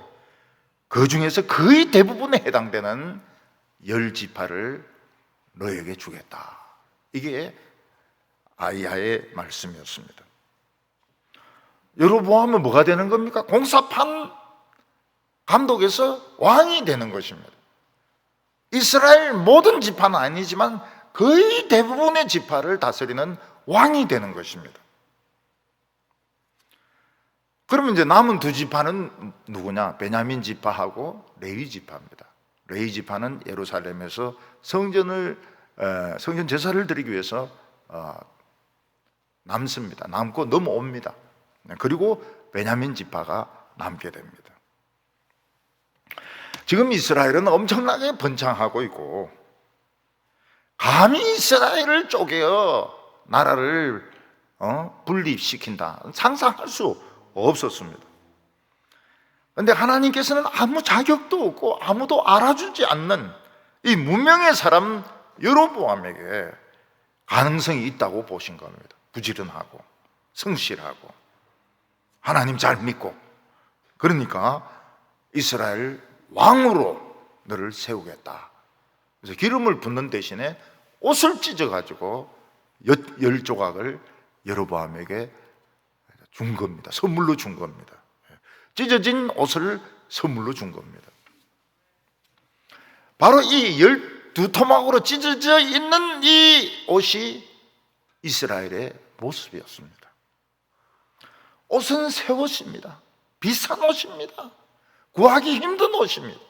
그 중에서 거의 대부분에 해당되는 10지파를 너에게 주겠다. 이게 아히야의 말씀이었습니다. 여로보암은 뭐가 되는 겁니까? 공사판 감독에서 왕이 되는 것입니다. 이스라엘 모든 지파는 아니지만 거의 대부분의 지파를 다스리는 왕이 되는 것입니다. 그러면 이제 남은 두 지파는 누구냐? 베냐민 지파하고 레위 지파입니다. 레위 지파는 예루살렘에서 성전 제사를 드리기 위해서 남습니다. 남고 넘어옵니다. 그리고 베냐민 지파가 남게 됩니다. 지금 이스라엘은 엄청나게 번창하고 있고 감히 이스라엘을 쪼개어 나라를 분립시킨다, 상상할 수 없었습니다. 그런데 하나님께서는 아무 자격도 없고 아무도 알아주지 않는 이 무명의 사람 여로보암에게 가능성이 있다고 보신 겁니다. 부지런하고 성실하고 하나님 잘 믿고, 그러니까 이스라엘 왕으로 너를 세우겠다. 그래서 기름을 붓는 대신에 옷을 찢어가지고 10조각을 여로보암에게 준 겁니다. 선물로 준 겁니다. 찢어진 옷을 선물로 준 겁니다. 바로 이 12토막으로 찢어져 있는 이 옷이 이스라엘의 모습이었습니다. 옷은 새 옷입니다. 비싼 옷입니다. 구하기 힘든 옷입니다.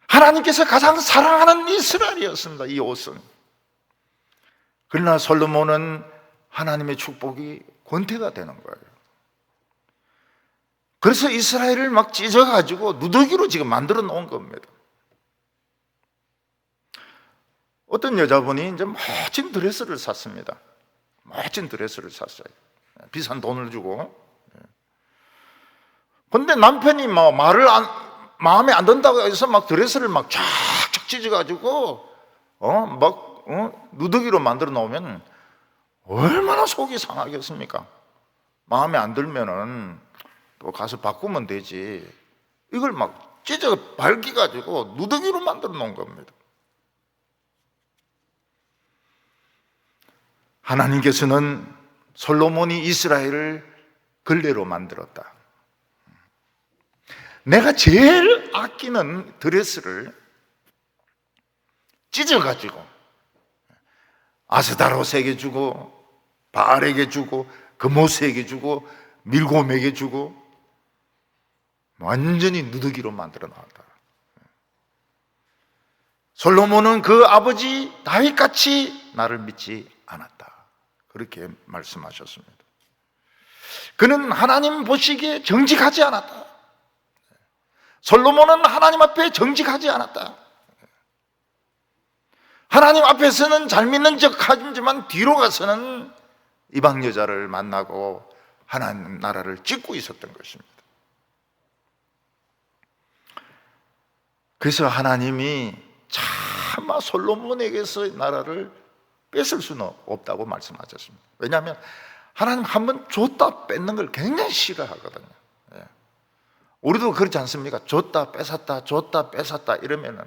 하나님께서 가장 사랑하는 이스라엘이었습니다. 이 옷은. 그러나 솔로몬은 하나님의 축복이 권태가 되는 거예요. 그래서 이스라엘을 막 찢어가지고 누더기로 지금 만들어 놓은 겁니다. 어떤 여자분이 이제 멋진 드레스를 샀습니다. 멋진 드레스를 샀어요. 비싼 돈을 주고. 근데 남편이 막 마음에 안 든다고 해서 막 드레스를 막 쫙쫙 찢어가지고 누더기로 만들어 놓으면 얼마나 속이 상하겠습니까? 마음에 안 들면은 또 가서 바꾸면 되지. 이걸 막 찢어 밝혀가지고 누더기로 만들어 놓은 겁니다. 하나님께서는 솔로몬이 이스라엘을 걸레로 만들었다. 내가 제일 아끼는 드레스를 찢어가지고 아스다롯에게 주고 바알에게 주고 금오스에게 주고 밀곰에게 주고 완전히 누더기로 만들어 놨다. 솔로몬은 그 아버지 다윗같이 나를 믿지 않았다. 그렇게 말씀하셨습니다. 그는 하나님 보시기에 정직하지 않았다. 솔로몬은 하나님 앞에 정직하지 않았다. 하나님 앞에서는 잘 믿는 척 하지만 뒤로 가서는 이방 여자를 만나고 하나님 나라를 짓고 있었던 것입니다. 그래서 하나님이 차마 솔로몬에게서 나라를 뺏을 수는 없다고 말씀하셨습니다. 왜냐하면 하나님 한번 줬다 뺏는 걸 굉장히 싫어하거든요. 우리도 그렇지 않습니까? 줬다 뺏었다 줬다 뺏었다 이러면은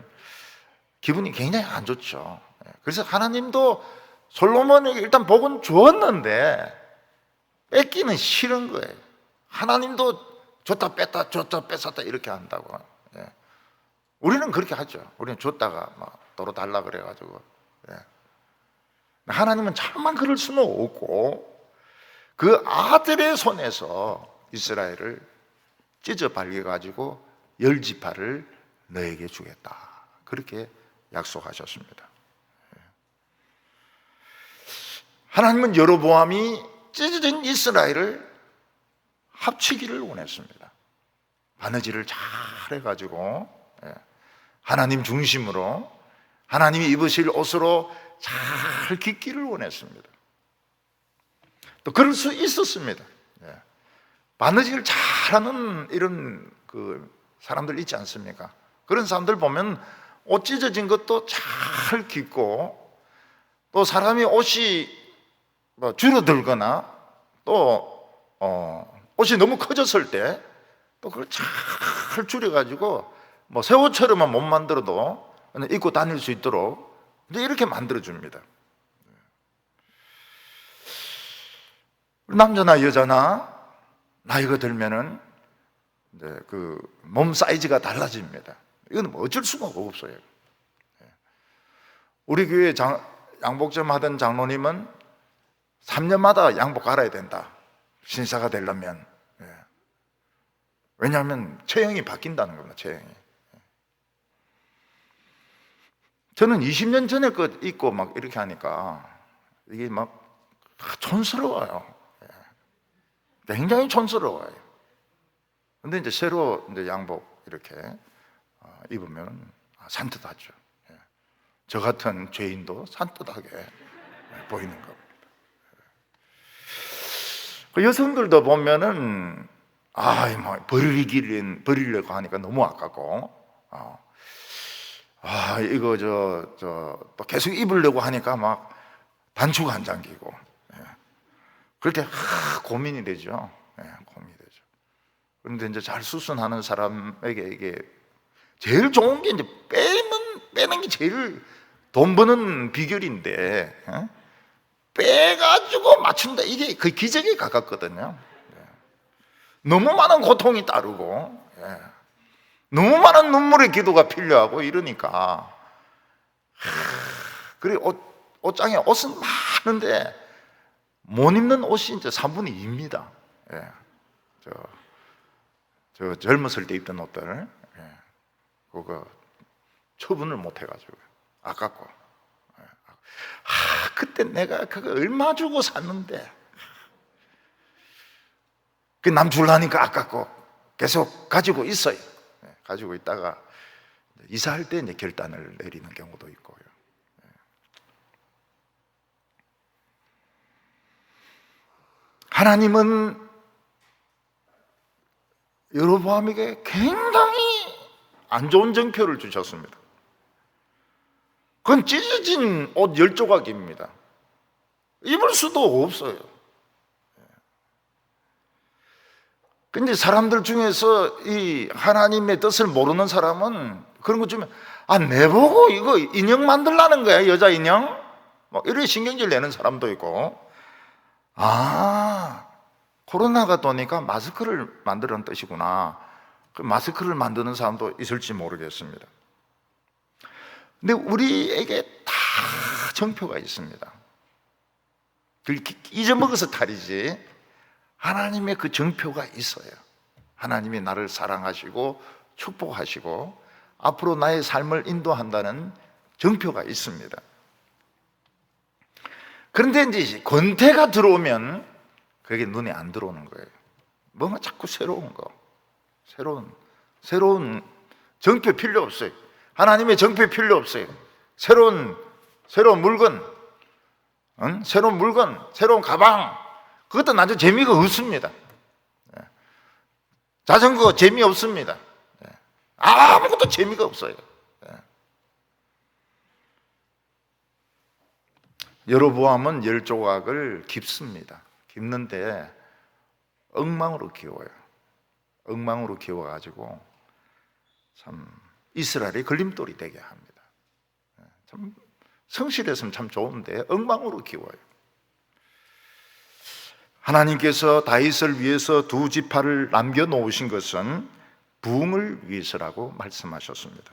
기분이 굉장히 안 좋죠. 그래서 하나님도 솔로몬에게 일단 복은 주었는데 뺏기는 싫은 거예요. 하나님도 줬다 뺐다 줬다 뺏었다 이렇게 한다고. 우리는 그렇게 하죠. 우리는 줬다가 막 도로 달라 그래가지고. 하나님은 참만 그럴 수는 없고 그 아들의 손에서 이스라엘을 찢어 발겨가지고 10지파를 너에게 주겠다. 그렇게 약속하셨습니다. 하나님은 여로보암이 찢어진 이스라엘을 합치기를 원했습니다. 바느질을 잘 해가지고 하나님 중심으로 하나님이 입으실 옷으로 잘 깃기를 원했습니다. 또 그럴 수 있었습니다. 바느질 잘하는 이런 사람들 있지 않습니까? 그런 사람들 보면 옷 찢어진 것도 잘 깃고, 또 사람이 옷이 줄어들거나 또 옷이 너무 커졌을 때 또 그걸 잘 줄여가지고 새 옷처럼만 못 만들어도 입고 다닐 수 있도록 이렇게 만들어줍니다. 남자나 여자나 나이가 들면은 그 몸 사이즈가 달라집니다. 이건 어쩔 수가 없어요. 우리 교회 양복점 하던 장로님은 3년마다 양복 갈아야 된다, 신사가 되려면. 왜냐하면 체형이 바뀐다는 겁니다. 체형이. 저는 20년 전에 거 입고 막 이렇게 하니까 이게 막 촌스러워요. 굉장히 촌스러워요. 근데 이제 새로 이제 양복 이렇게 입으면 산뜻하죠. 저 같은 죄인도 산뜻하게 보이는 겁니다. 그 여성들도 보면은 버리려고 하니까 너무 아깝고, 이거 또 계속 입으려고 하니까 막 단추가 안 잠기고, 그럴 때 고민이 되죠. 고민이 되죠. 그런데 이제 잘 수선하는 사람에게 이게 제일 좋은 게 이제 빼는 게 제일 돈 버는 비결인데, 빼가지고 맞춘다, 이게 거의 기적에 가깝거든요. 너무 많은 고통이 따르고, 너무 많은 눈물의 기도가 필요하고 이러니까, 그리고 옷장에 옷은 많은데 못 입는 옷이 이제 3분의 2입니다. 저 젊었을 때 입던 옷들, 그거 처분을 못 해가지고 아깝고, 그때 내가 그거 얼마 주고 샀는데, 그 남 줄라니까 아깝고 계속 가지고 있어요. 가지고 있다가 이사할 때 이제 결단을 내리는 경우도 있고요. 하나님은 여로보암에게 굉장히 안 좋은 정표를 주셨습니다. 그건 찢어진 옷 10조각입니다. 입을 수도 없어요. 근데 사람들 중에서 이 하나님의 뜻을 모르는 사람은 그런 거 주면, 내보고 이거 인형 만들라는 거야, 여자 인형? 이렇게 신경질 내는 사람도 있고, 코로나가 도니까 마스크를 만드는 뜻이구나, 그 마스크를 만드는 사람도 있을지 모르겠습니다. 근데 우리에게 다 정표가 있습니다. 잊어먹어서 탈이지, 하나님의 그 정표가 있어요. 하나님이 나를 사랑하시고 축복하시고 앞으로 나의 삶을 인도한다는 정표가 있습니다. 그런데 이제 권태가 들어오면 그게 눈에 안 들어오는 거예요. 뭔가 자꾸 새로운 거, 새로운 정표 필요 없어요. 하나님의 정표 필요 없어요. 새로운 물건, 새로운 가방, 그것도 나중에 재미가 없습니다. 자전거 재미없습니다. 아무것도 재미가 없어요. 여로보암은 10조각을 깁습니다. 깁는데 엉망으로 기워요. 엉망으로 기워가지고 참 이스라엘의 걸림돌이 되게 합니다. 참 성실했으면 참 좋은데 엉망으로 기워요. 하나님께서 다윗을 위해서 2지파를 남겨놓으신 것은 부흥을 위해서라고 말씀하셨습니다.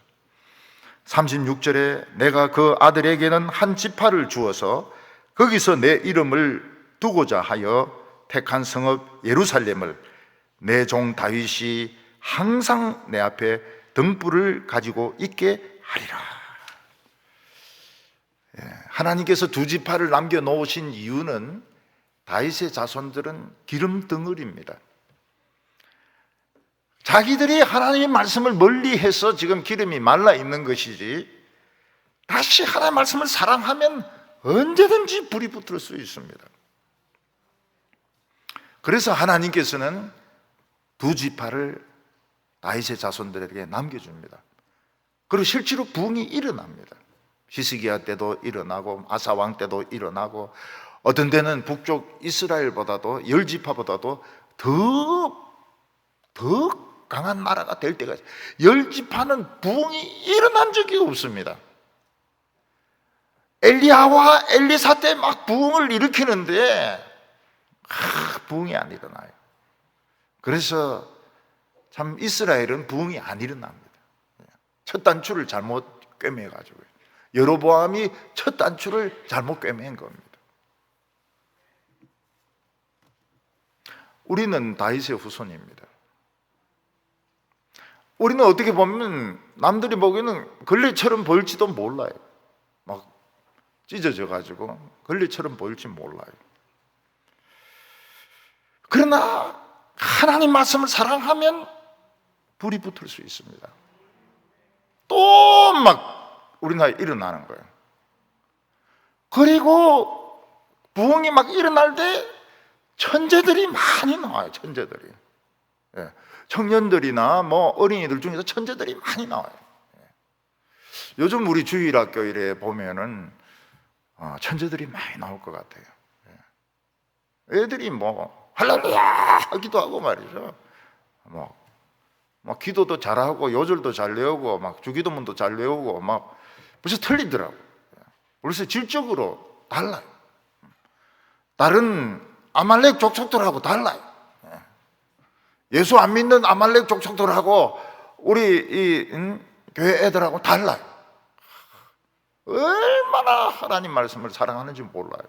36절에 내가 그 아들에게는 한 지파를 주어서 거기서 내 이름을 두고자 하여 택한 성읍 예루살렘을 내 종 다윗이 항상 내 앞에 등불을 가지고 있게 하리라. 하나님께서 두 지파를 남겨놓으신 이유는 다윗의 자손들은 기름 덩어리입니다. 자기들이 하나님의 말씀을 멀리해서 지금 기름이 말라 있는 것이지, 다시 하나님의 말씀을 사랑하면 언제든지 불이 붙을 수 있습니다. 그래서 하나님께서는 두 지파를 다윗의 자손들에게 남겨줍니다. 그리고 실제로 부흥이 일어납니다. 히스기야 때도 일어나고 아사 왕 때도 일어나고, 어떤 때는 북쪽 이스라엘보다도 10지파보다도 더 강한 나라가 될 때가 있어요. 10지파는 부흥이 일어난 적이 없습니다. 엘리야와 엘리사 때 막 부흥을 일으키는데 부흥이 안 일어나요. 그래서 참 이스라엘은 부흥이 안 일어납니다. 첫 단추를 잘못 꿰매가지고, 여로보암이 첫 단추를 잘못 꿰맨 겁니다. 우리는 다윗의 후손입니다. 우리는 어떻게 보면 남들이 보기에는 걸레처럼 보일지도 몰라요. 막 찢어져 가지고 걸레처럼 보일지 몰라요. 그러나 하나님 말씀을 사랑하면 불이 붙을 수 있습니다. 또 막 우리나라에 일어나는 거예요. 그리고 부흥이 막 일어날 때 천재들이 많이 나와요. 천재들이. 청년들이나 뭐 어린이들 중에서 천재들이 많이 나와요. 요즘 우리 주일학교 이래 보면은 천재들이 많이 나올 것 같아요. 애들이 뭐 할렐루야 하기도 하고 말이죠. 막 기도도 잘하고 요절도 잘 외우고 막 주기도문도 잘 외우고 막 벌써 틀리더라고요. 벌써 질적으로 달라요. 다른 아말렉 족속들하고 달라요. 예수 안 믿는 아말렉 족속들하고 우리 교회 애들하고 달라요. 얼마나 하나님 말씀을 사랑하는지 몰라요.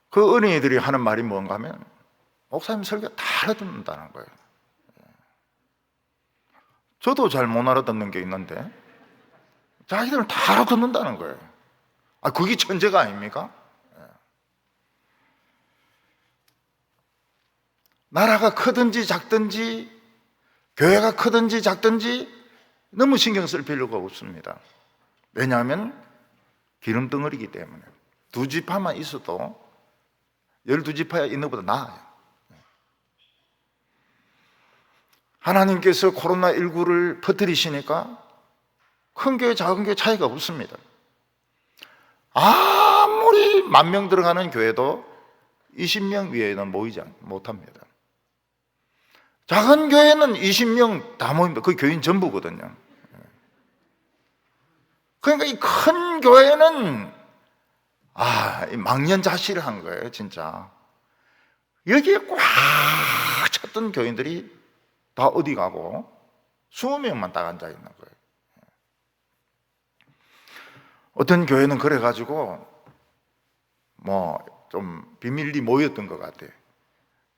그 어린이들이 하는 말이 뭔가 하면, 목사님 설교 다 알아듣는다는 거예요. 저도 잘 못 알아듣는 게 있는데 자기들은 다 알아듣는다는 거예요. 그게 천재가 아닙니까? 나라가 크든지 작든지 교회가 크든지 작든지 너무 신경 쓸 필요가 없습니다. 왜냐하면 기름덩어리이기 때문에. 두 지파만 있어도 12지파에 있는 것보다 나아요. 하나님께서 코로나19를 퍼뜨리시니까 큰 교회 작은 교회 차이가 없습니다. 아무리 10,000명 들어가는 교회도 20명 위에는 모이지 못합니다. 작은 교회는 20명 다 모입니다. 그 교인 전부거든요. 그러니까 이 큰 교회는 망연자실한 거예요, 진짜. 여기에 꽉 찼던 교인들이 다 어디 가고 20명만 딱 앉아 있는 거예요. 어떤 교회는 그래가지고 좀 비밀리 모였던 것 같아요.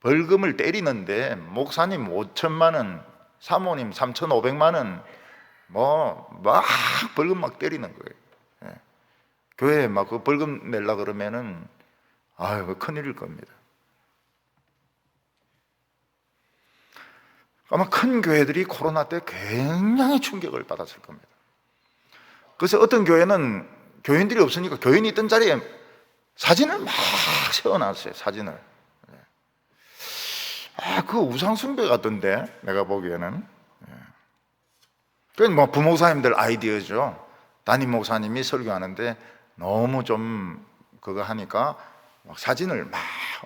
벌금을 때리는데 목사님 5천만 원, 사모님 3,500만 원, 막 벌금 막 때리는 거예요. 교회에 막 그 벌금 내려 그러면은 큰일일 겁니다. 아마 큰 교회들이 코로나 때 굉장히 충격을 받았을 겁니다. 그래서 어떤 교회는 교인들이 없으니까 교인이 있던 자리에 사진을 막 세워놨어요. 사진을. 그 우상숭배 같던데, 내가 보기에는. 그건 부목사님들 아이디어죠. 담임 목사님이 설교하는데 너무 좀 그거 하니까 막 사진을 막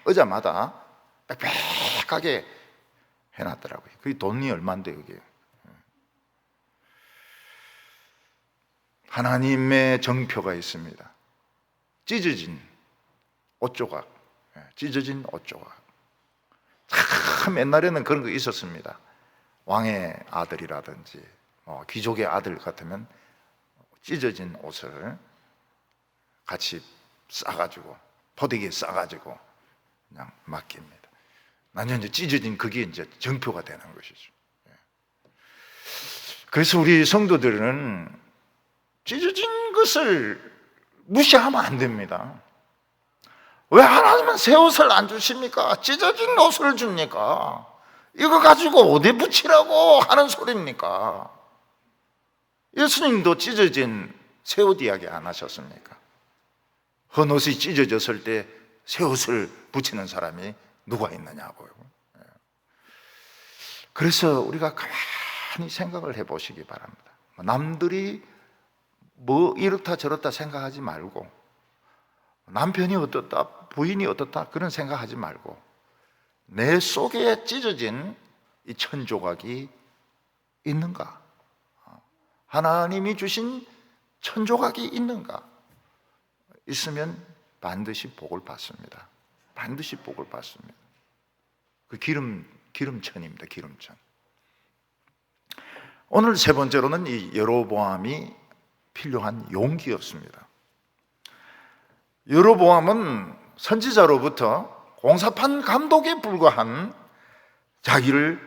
의자마다 빽빽하게 해놨더라고요. 그게 돈이 얼마인데, 그게. 하나님의 정표가 있습니다. 찢어진 옷조각. 찢어진 옷조각. 참 옛날에는 그런 거 있었습니다. 왕의 아들이라든지 귀족의 아들 같으면 찢어진 옷을 같이 싸가지고 포대기에 싸가지고 그냥 맡깁니다. 나중에 이제 찢어진 그게 이제 정표가 되는 것이죠. 그래서 우리 성도들은 찢어진 것을 무시하면 안 됩니다. 왜 하나님은 새 옷을 안 주십니까? 찢어진 옷을 줍니까? 이거 가지고 어디 붙이라고 하는 소리입니까? 예수님도 찢어진 새 옷 이야기 안 하셨습니까? 헌 옷이 찢어졌을 때 새 옷을 붙이는 사람이 누가 있느냐고요. 그래서 우리가 가만히 생각을 해보시기 바랍니다. 남들이 뭐 이렇다 저렇다 생각하지 말고, 남편이 어떻다 부인이 어떻다 그런 생각하지 말고, 내 속에 찢어진 이 천조각이 있는가? 하나님이 주신 천조각이 있는가? 있으면 반드시 복을 받습니다. 반드시 복을 받습니다. 그 기름천입니다. 기름천. 오늘 세 번째로는 이 여로보암이 필요한 용기였습니다. 여로보암은 선지자로부터 공사판 감독에 불과한 자기를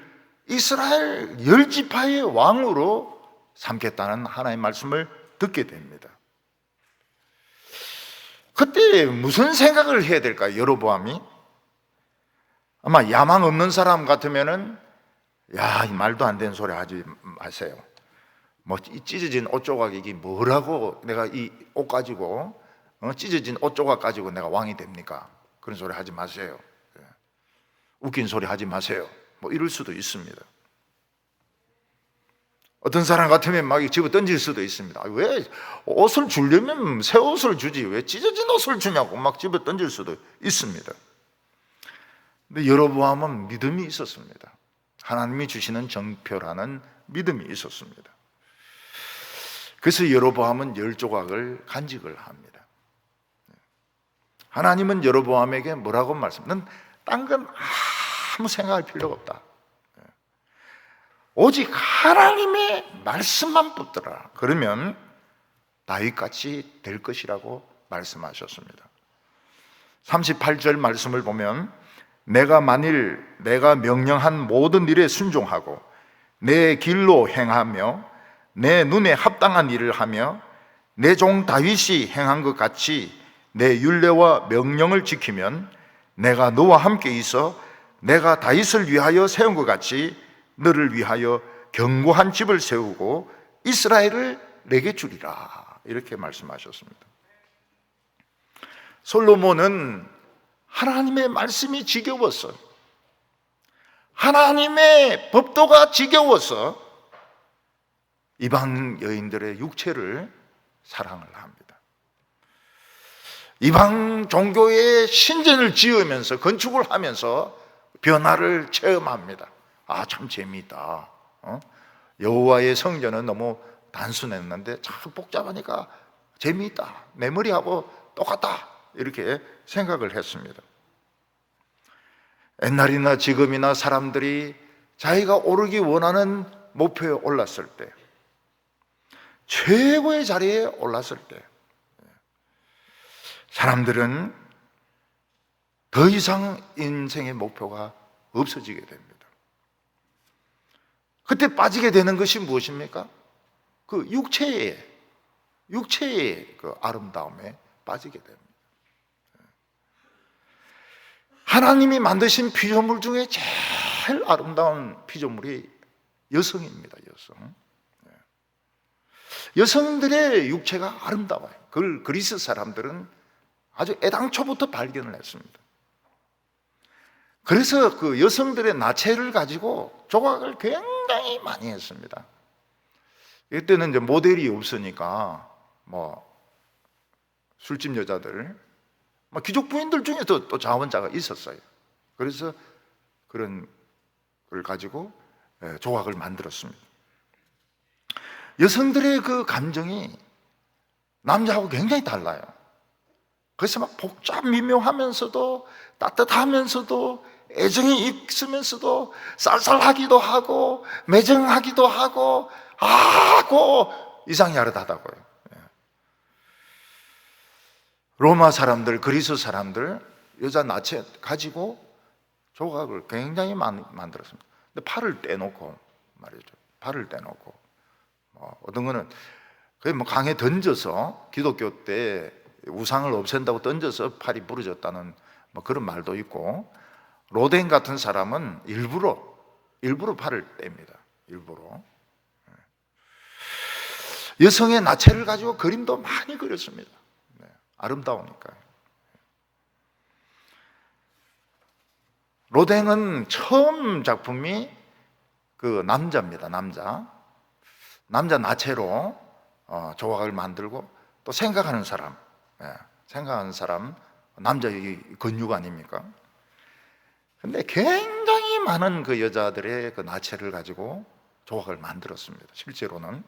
이스라엘 10지파의 왕으로 삼겠다는 하나님의 말씀을 듣게 됩니다. 그때 무슨 생각을 해야 될까요? 여로보암이 아마 야망 없는 사람 같으면은 야, 이 말도 안 되는 소리 하지 마세요. 뭐 이 찢어진 옷 조각이 이게 뭐라고 내가 이 옷 가지고 찢어진 옷 조각 가지고 내가 왕이 됩니까? 그런 소리 하지 마세요. 웃긴 소리 하지 마세요. 뭐 이럴 수도 있습니다. 어떤 사람 같으면 막 집어 던질 수도 있습니다. 왜 옷을 주려면 새 옷을 주지 왜 찢어진 옷을 주냐고 막 집어 던질 수도 있습니다. 근데 여로보암은 믿음이 있었습니다. 하나님이 주시는 정표라는 믿음이 있었습니다. 그래서 여로보암은 10조각을 간직을 합니다. 하나님은 여로보암에게 뭐라고 말씀하는 딴 건 아무 생각할 필요가 없다. 오직 하나님의 말씀만 붙들어라. 그러면 다윗같이 될 것이라고 말씀하셨습니다. 38절 말씀을 보면 내가 만일 내가 명령한 모든 일에 순종하고 내 길로 행하며 내 눈에 합당한 일을 하며 내 종 다윗이 행한 것 같이 내 율례와 명령을 지키면 내가 너와 함께 있어 내가 다윗을 위하여 세운 것 같이 너를 위하여 견고한 집을 세우고 이스라엘을 내게 주리라. 이렇게 말씀하셨습니다. 솔로몬은 하나님의 말씀이 지겨웠어요. 하나님의 법도가 지겨워서 이방 여인들의 육체를 사랑을 합니다. 이방 종교의 신전을 지으면서 건축을 하면서 변화를 체험합니다. 아, 참 재미있다. 여호와의 성전은 너무 단순했는데 참 복잡하니까 재미있다. 내 머리하고 똑같다. 이렇게 생각을 했습니다. 옛날이나 지금이나 사람들이 자기가 오르기 원하는 목표에 올랐을 때, 최고의 자리에 올랐을 때 사람들은 더 이상 인생의 목표가 없어지게 됩니다. 그때 빠지게 되는 것이 무엇입니까? 그 육체의 그 아름다움에 빠지게 됩니다. 하나님이 만드신 피조물 중에 제일 아름다운 피조물이 여성입니다. 여성. 여성들의 육체가 아름다워요. 그걸 그리스 사람들은 아주 애당초부터 발견을 했습니다. 그래서 그 여성들의 나체를 가지고 조각을 굉장히 많이 했습니다. 이때는 이제 모델이 없으니까 뭐 술집 여자들, 귀족 부인들 중에도 또 자원자가 있었어요. 그래서 그런 걸 가지고 조각을 만들었습니다. 여성들의 그 감정이 남자하고 굉장히 달라요. 그래서 막 복잡 미묘하면서도 따뜻하면서도 애정이 있으면서도 쌀쌀하기도 하고 매정하기도 하고 이상야릇하다고요. 로마 사람들, 그리스 사람들 여자 나체 가지고 조각을 굉장히 많이 만들었습니다. 근데 팔을 떼놓고 말이죠. 팔을 떼놓고 어떤 거는 그게 뭐 강에 던져서, 기독교 때 우상을 없앤다고 던져서 팔이 부러졌다는 뭐 그런 말도 있고, 로댕 같은 사람은 일부러 팔을 뗍니다. 일부러. 여성의 나체를 가지고 그림도 많이 그렸습니다. 아름다우니까. 로댕은 처음 작품이 그 남자입니다. 남자 나체로 조각을 만들고, 또 생각하는 사람, 남자의 근육 아닙니까? 근데 굉장히 많은 그 여자들의 그 나체를 가지고 조각을 만들었습니다. 실제로는.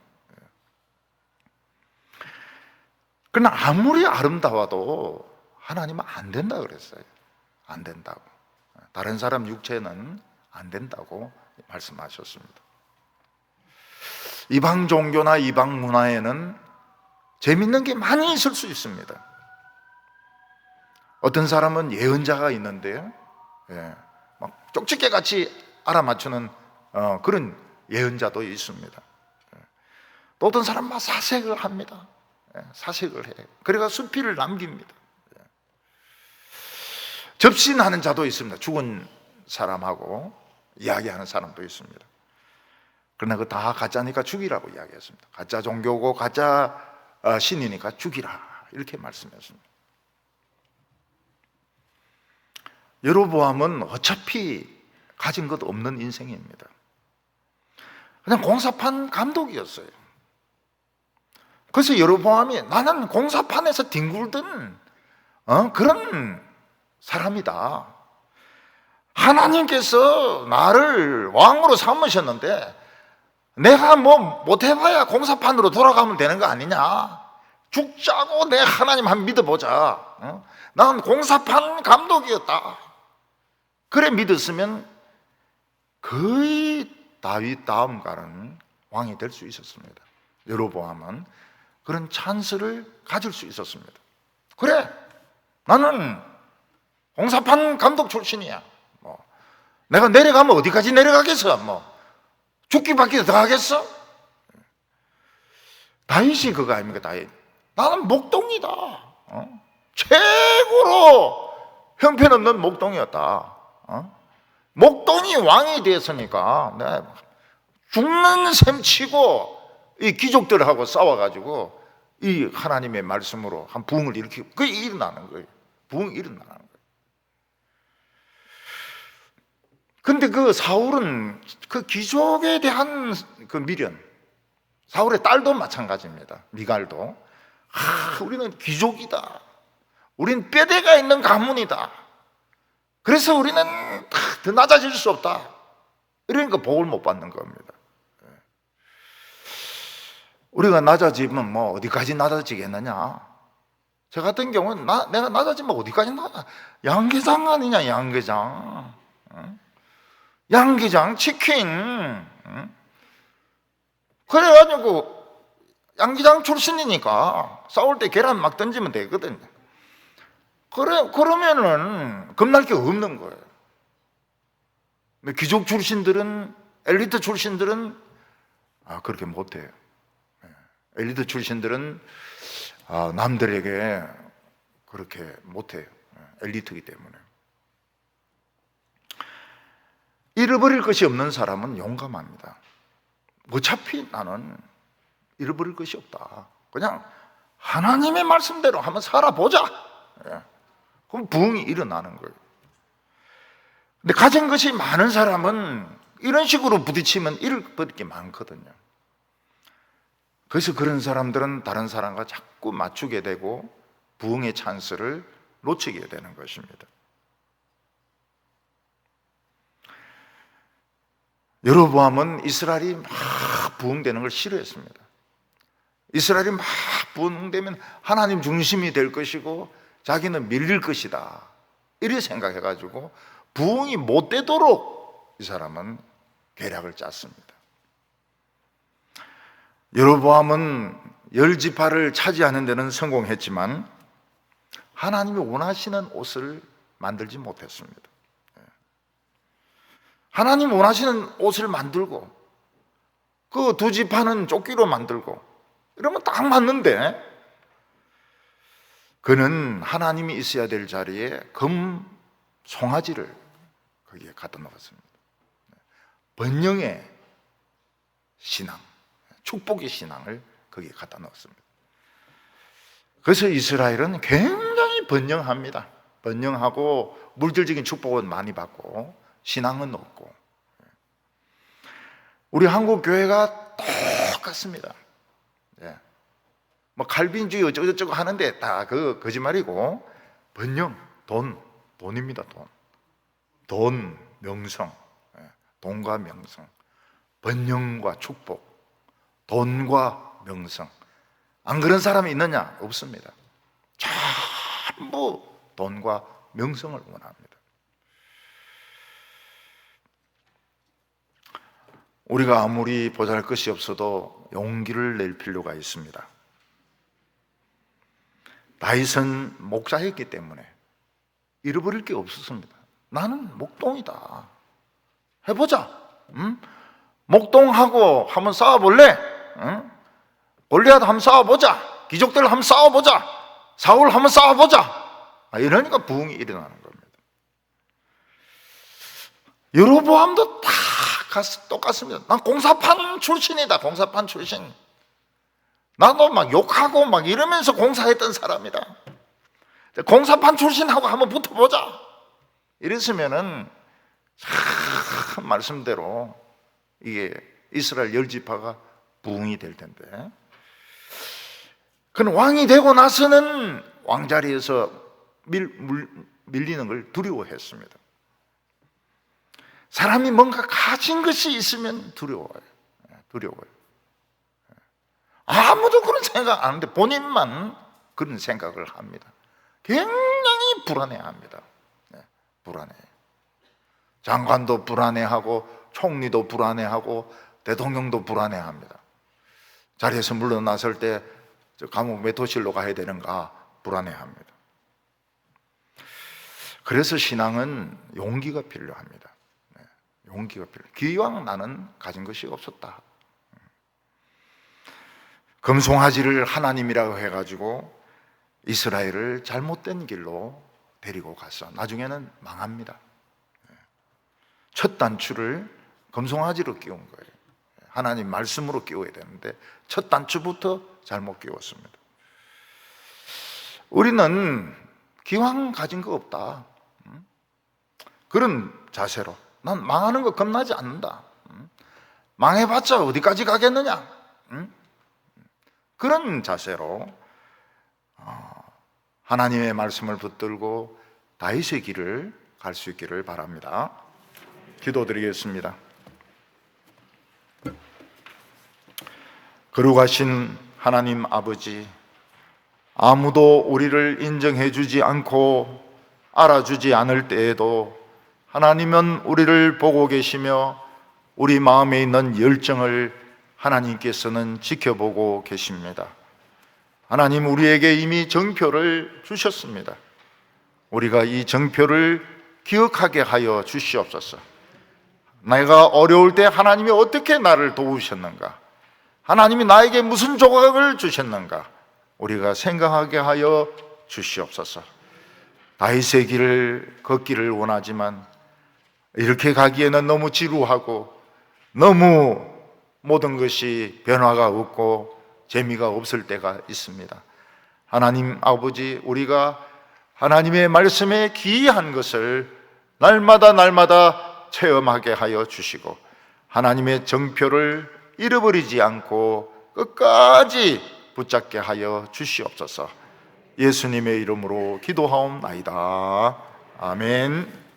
그러나 아무리 아름다워도 하나님은 안 된다 그랬어요. 안 된다고. 다른 사람 육체는 안 된다고 말씀하셨습니다. 이방 종교나 이방 문화에는 재밌는 게 많이 있을 수 있습니다. 어떤 사람은 예언자가 있는데요, 막 쪽집게 같이 알아맞추는 그런 예언자도 있습니다. 또 어떤 사람은 막 사색을 합니다. 사색을 해. 그래가 수필을 남깁니다. 접신하는 자도 있습니다. 죽은 사람하고 이야기하는 사람도 있습니다. 그러나 그거 다 가짜니까 죽이라고 이야기했습니다. 가짜 종교고 가짜 신이니까 죽이라, 이렇게 말씀했습니다. 여로보암은 어차피 가진 것 없는 인생입니다. 그냥 공사판 감독이었어요. 그래서 여로보암이 나는 공사판에서 뒹굴던 그런 사람이다. 하나님께서 나를 왕으로 삼으셨는데 내가 뭐 못해봐야 공사판으로 돌아가면 되는 거 아니냐. 죽자고 내 하나님 한번 믿어보자. 난 공사판 감독이었다. 그래 믿었으면 거의 다윗 다음 가는 왕이 될 수 있었습니다. 여로보암은 그런 찬스를 가질 수 있었습니다. 그래, 나는 공사판 감독 출신이야. 내가 내려가면 어디까지 내려가겠어? 죽기밖에 더 하겠어? 다윗이 그거 아닙니까? 다윗. 나는 목동이다. 최고로 형편없는 목동이었다. 목동이 왕이 됐으니까 내가 죽는 셈 치고 이 귀족들하고 싸워가지고 이 하나님의 말씀으로 한 부흥을 일으키고, 그게 일어나는 거예요. 부흥이 일어나는 거예요. 근데 그 사울은 그 귀족에 대한 그 미련, 사울의 딸도 마찬가지입니다. 미갈도. 우리는 귀족이다. 우리는 뼈대가 있는 가문이다. 그래서 우리는 더 낮아질 수 없다. 이러니까 복을 못 받는 겁니다. 우리가 낮아지면 뭐 어디까지 낮아지겠느냐? 저 같은 경우는 내가 낮아지면 어디까지 낮아? 양계장 아니냐, 양계장. 양계장, 치킨. 그래가지고 양계장 출신이니까 싸울 때 계란 막 던지면 되거든요. 그러면은 겁날 게 없는 거예요. 귀족 출신들은, 엘리트 출신들은 그렇게 못해요. 엘리트 출신들은 남들에게 그렇게 못해요. 엘리트이기 때문에. 잃어버릴 것이 없는 사람은 용감합니다. 어차피 나는 잃어버릴 것이 없다. 그냥 하나님의 말씀대로 한번 살아보자. 그럼 부흥이 일어나는 거예요. 근데 가진 것이 많은 사람은 이런 식으로 부딪히면 잃어버릴 게 많거든요. 그래서 그런 사람들은 다른 사람과 자꾸 맞추게 되고 부흥의 찬스를 놓치게 되는 것입니다. 여로보암은 이스라엘이 막 부흥되는 걸 싫어했습니다. 이스라엘이 막 부흥되면 하나님 중심이 될 것이고 자기는 밀릴 것이다, 이렇게 생각해가지고 부흥이 못 되도록 이 사람은 계략을 짰습니다. 여로보암은 10지파를 차지하는 데는 성공했지만 하나님이 원하시는 옷을 만들지 못했습니다. 하나님 원하시는 옷을 만들고 그 2지파는 조끼로 만들고 이러면 딱 맞는데, 그는 하나님이 있어야 될 자리에 송아지를 거기에 갖다 놓았습니다. 번영의 신앙, 축복의 신앙을 거기에 갖다 놓았습니다. 그래서 이스라엘은 굉장히 번영합니다. 번영하고 물질적인 축복은 많이 받고 신앙은 없고. 우리 한국 교회가 똑같습니다. 뭐 칼빈주의 어쩌고저쩌고 하는데 다 그 거짓말이고, 번영, 돈입니다. 돈, 명성, 돈과 명성, 번영과 축복, 돈과 명성. 안 그런 사람이 있느냐? 없습니다. 전부 돈과 명성을 원합니다. 우리가 아무리 보잘것이 없어도 용기를 낼 필요가 있습니다. 다윗은 목자였기 때문에 잃어버릴 게 없었습니다. 나는 목동이다. 해보자. 목동하고 한번 싸워볼래? 골리앗 한번 싸워보자. 기족들 한번 싸워보자. 사울 한번 싸워보자. 이러니까 부흥이 일어나는 겁니다. 여로보암도 다 똑같습니다. 난 공사판 출신이다. 공사판 출신. 나도 막 욕하고 막 이러면서 공사했던 사람이다. 공사판 출신하고 한번 붙어보자. 이랬으면은 참 말씀대로 이게 이스라엘 10지파가 부흥이 될 텐데, 그는 왕이 되고 나서는 왕자리에서 밀리는 걸 두려워했습니다. 사람이 뭔가 가진 것이 있으면 두려워요. 아무도 그런 생각 안 하는데 본인만 그런 생각을 합니다. 굉장히 불안해합니다. 불안해요. 장관도 불안해하고 총리도 불안해하고 대통령도 불안해합니다. 자리에서 물러났을 때 감옥 몇 호실로 가야 되는가 불안해합니다. 그래서 신앙은 용기가 필요합니다. 용기가 필요해요. 기왕 나는 가진 것이 없었다. 금송아지를 하나님이라고 해가지고 이스라엘을 잘못된 길로 데리고 가서 나중에는 망합니다. 첫 단추를 금송아지로 끼운 거예요. 하나님 말씀으로 끼워야 되는데 첫 단추부터 잘못 끼웠습니다. 우리는 기왕 가진 거 없다, 그런 자세로 난 망하는 거 겁나지 않는다, 망해봤자 어디까지 가겠느냐, 그런 자세로 하나님의 말씀을 붙들고 다윗의 길을 갈 수 있기를 바랍니다. 기도드리겠습니다. 거룩하신 하나님 아버지, 아무도 우리를 인정해 주지 않고 알아주지 않을 때에도 하나님은 우리를 보고 계시며 우리 마음에 있는 열정을 하나님께서는 지켜보고 계십니다. 하나님, 우리에게 이미 정표를 주셨습니다. 우리가 이 정표를 기억하게 하여 주시옵소서. 내가 어려울 때 하나님이 어떻게 나를 도우셨는가, 하나님이 나에게 무슨 조각을 주셨는가, 우리가 생각하게 하여 주시옵소서. 다윗의 길을 걷기를 원하지만 이렇게 가기에는 너무 지루하고 너무 모든 것이 변화가 없고 재미가 없을 때가 있습니다. 하나님 아버지, 우리가 하나님의 말씀에 귀한 것을 날마다 체험하게 하여 주시고 하나님의 정표를 잃어버리지 않고 끝까지 붙잡게 하여 주시옵소서. 예수님의 이름으로 기도하옵나이다. 아멘.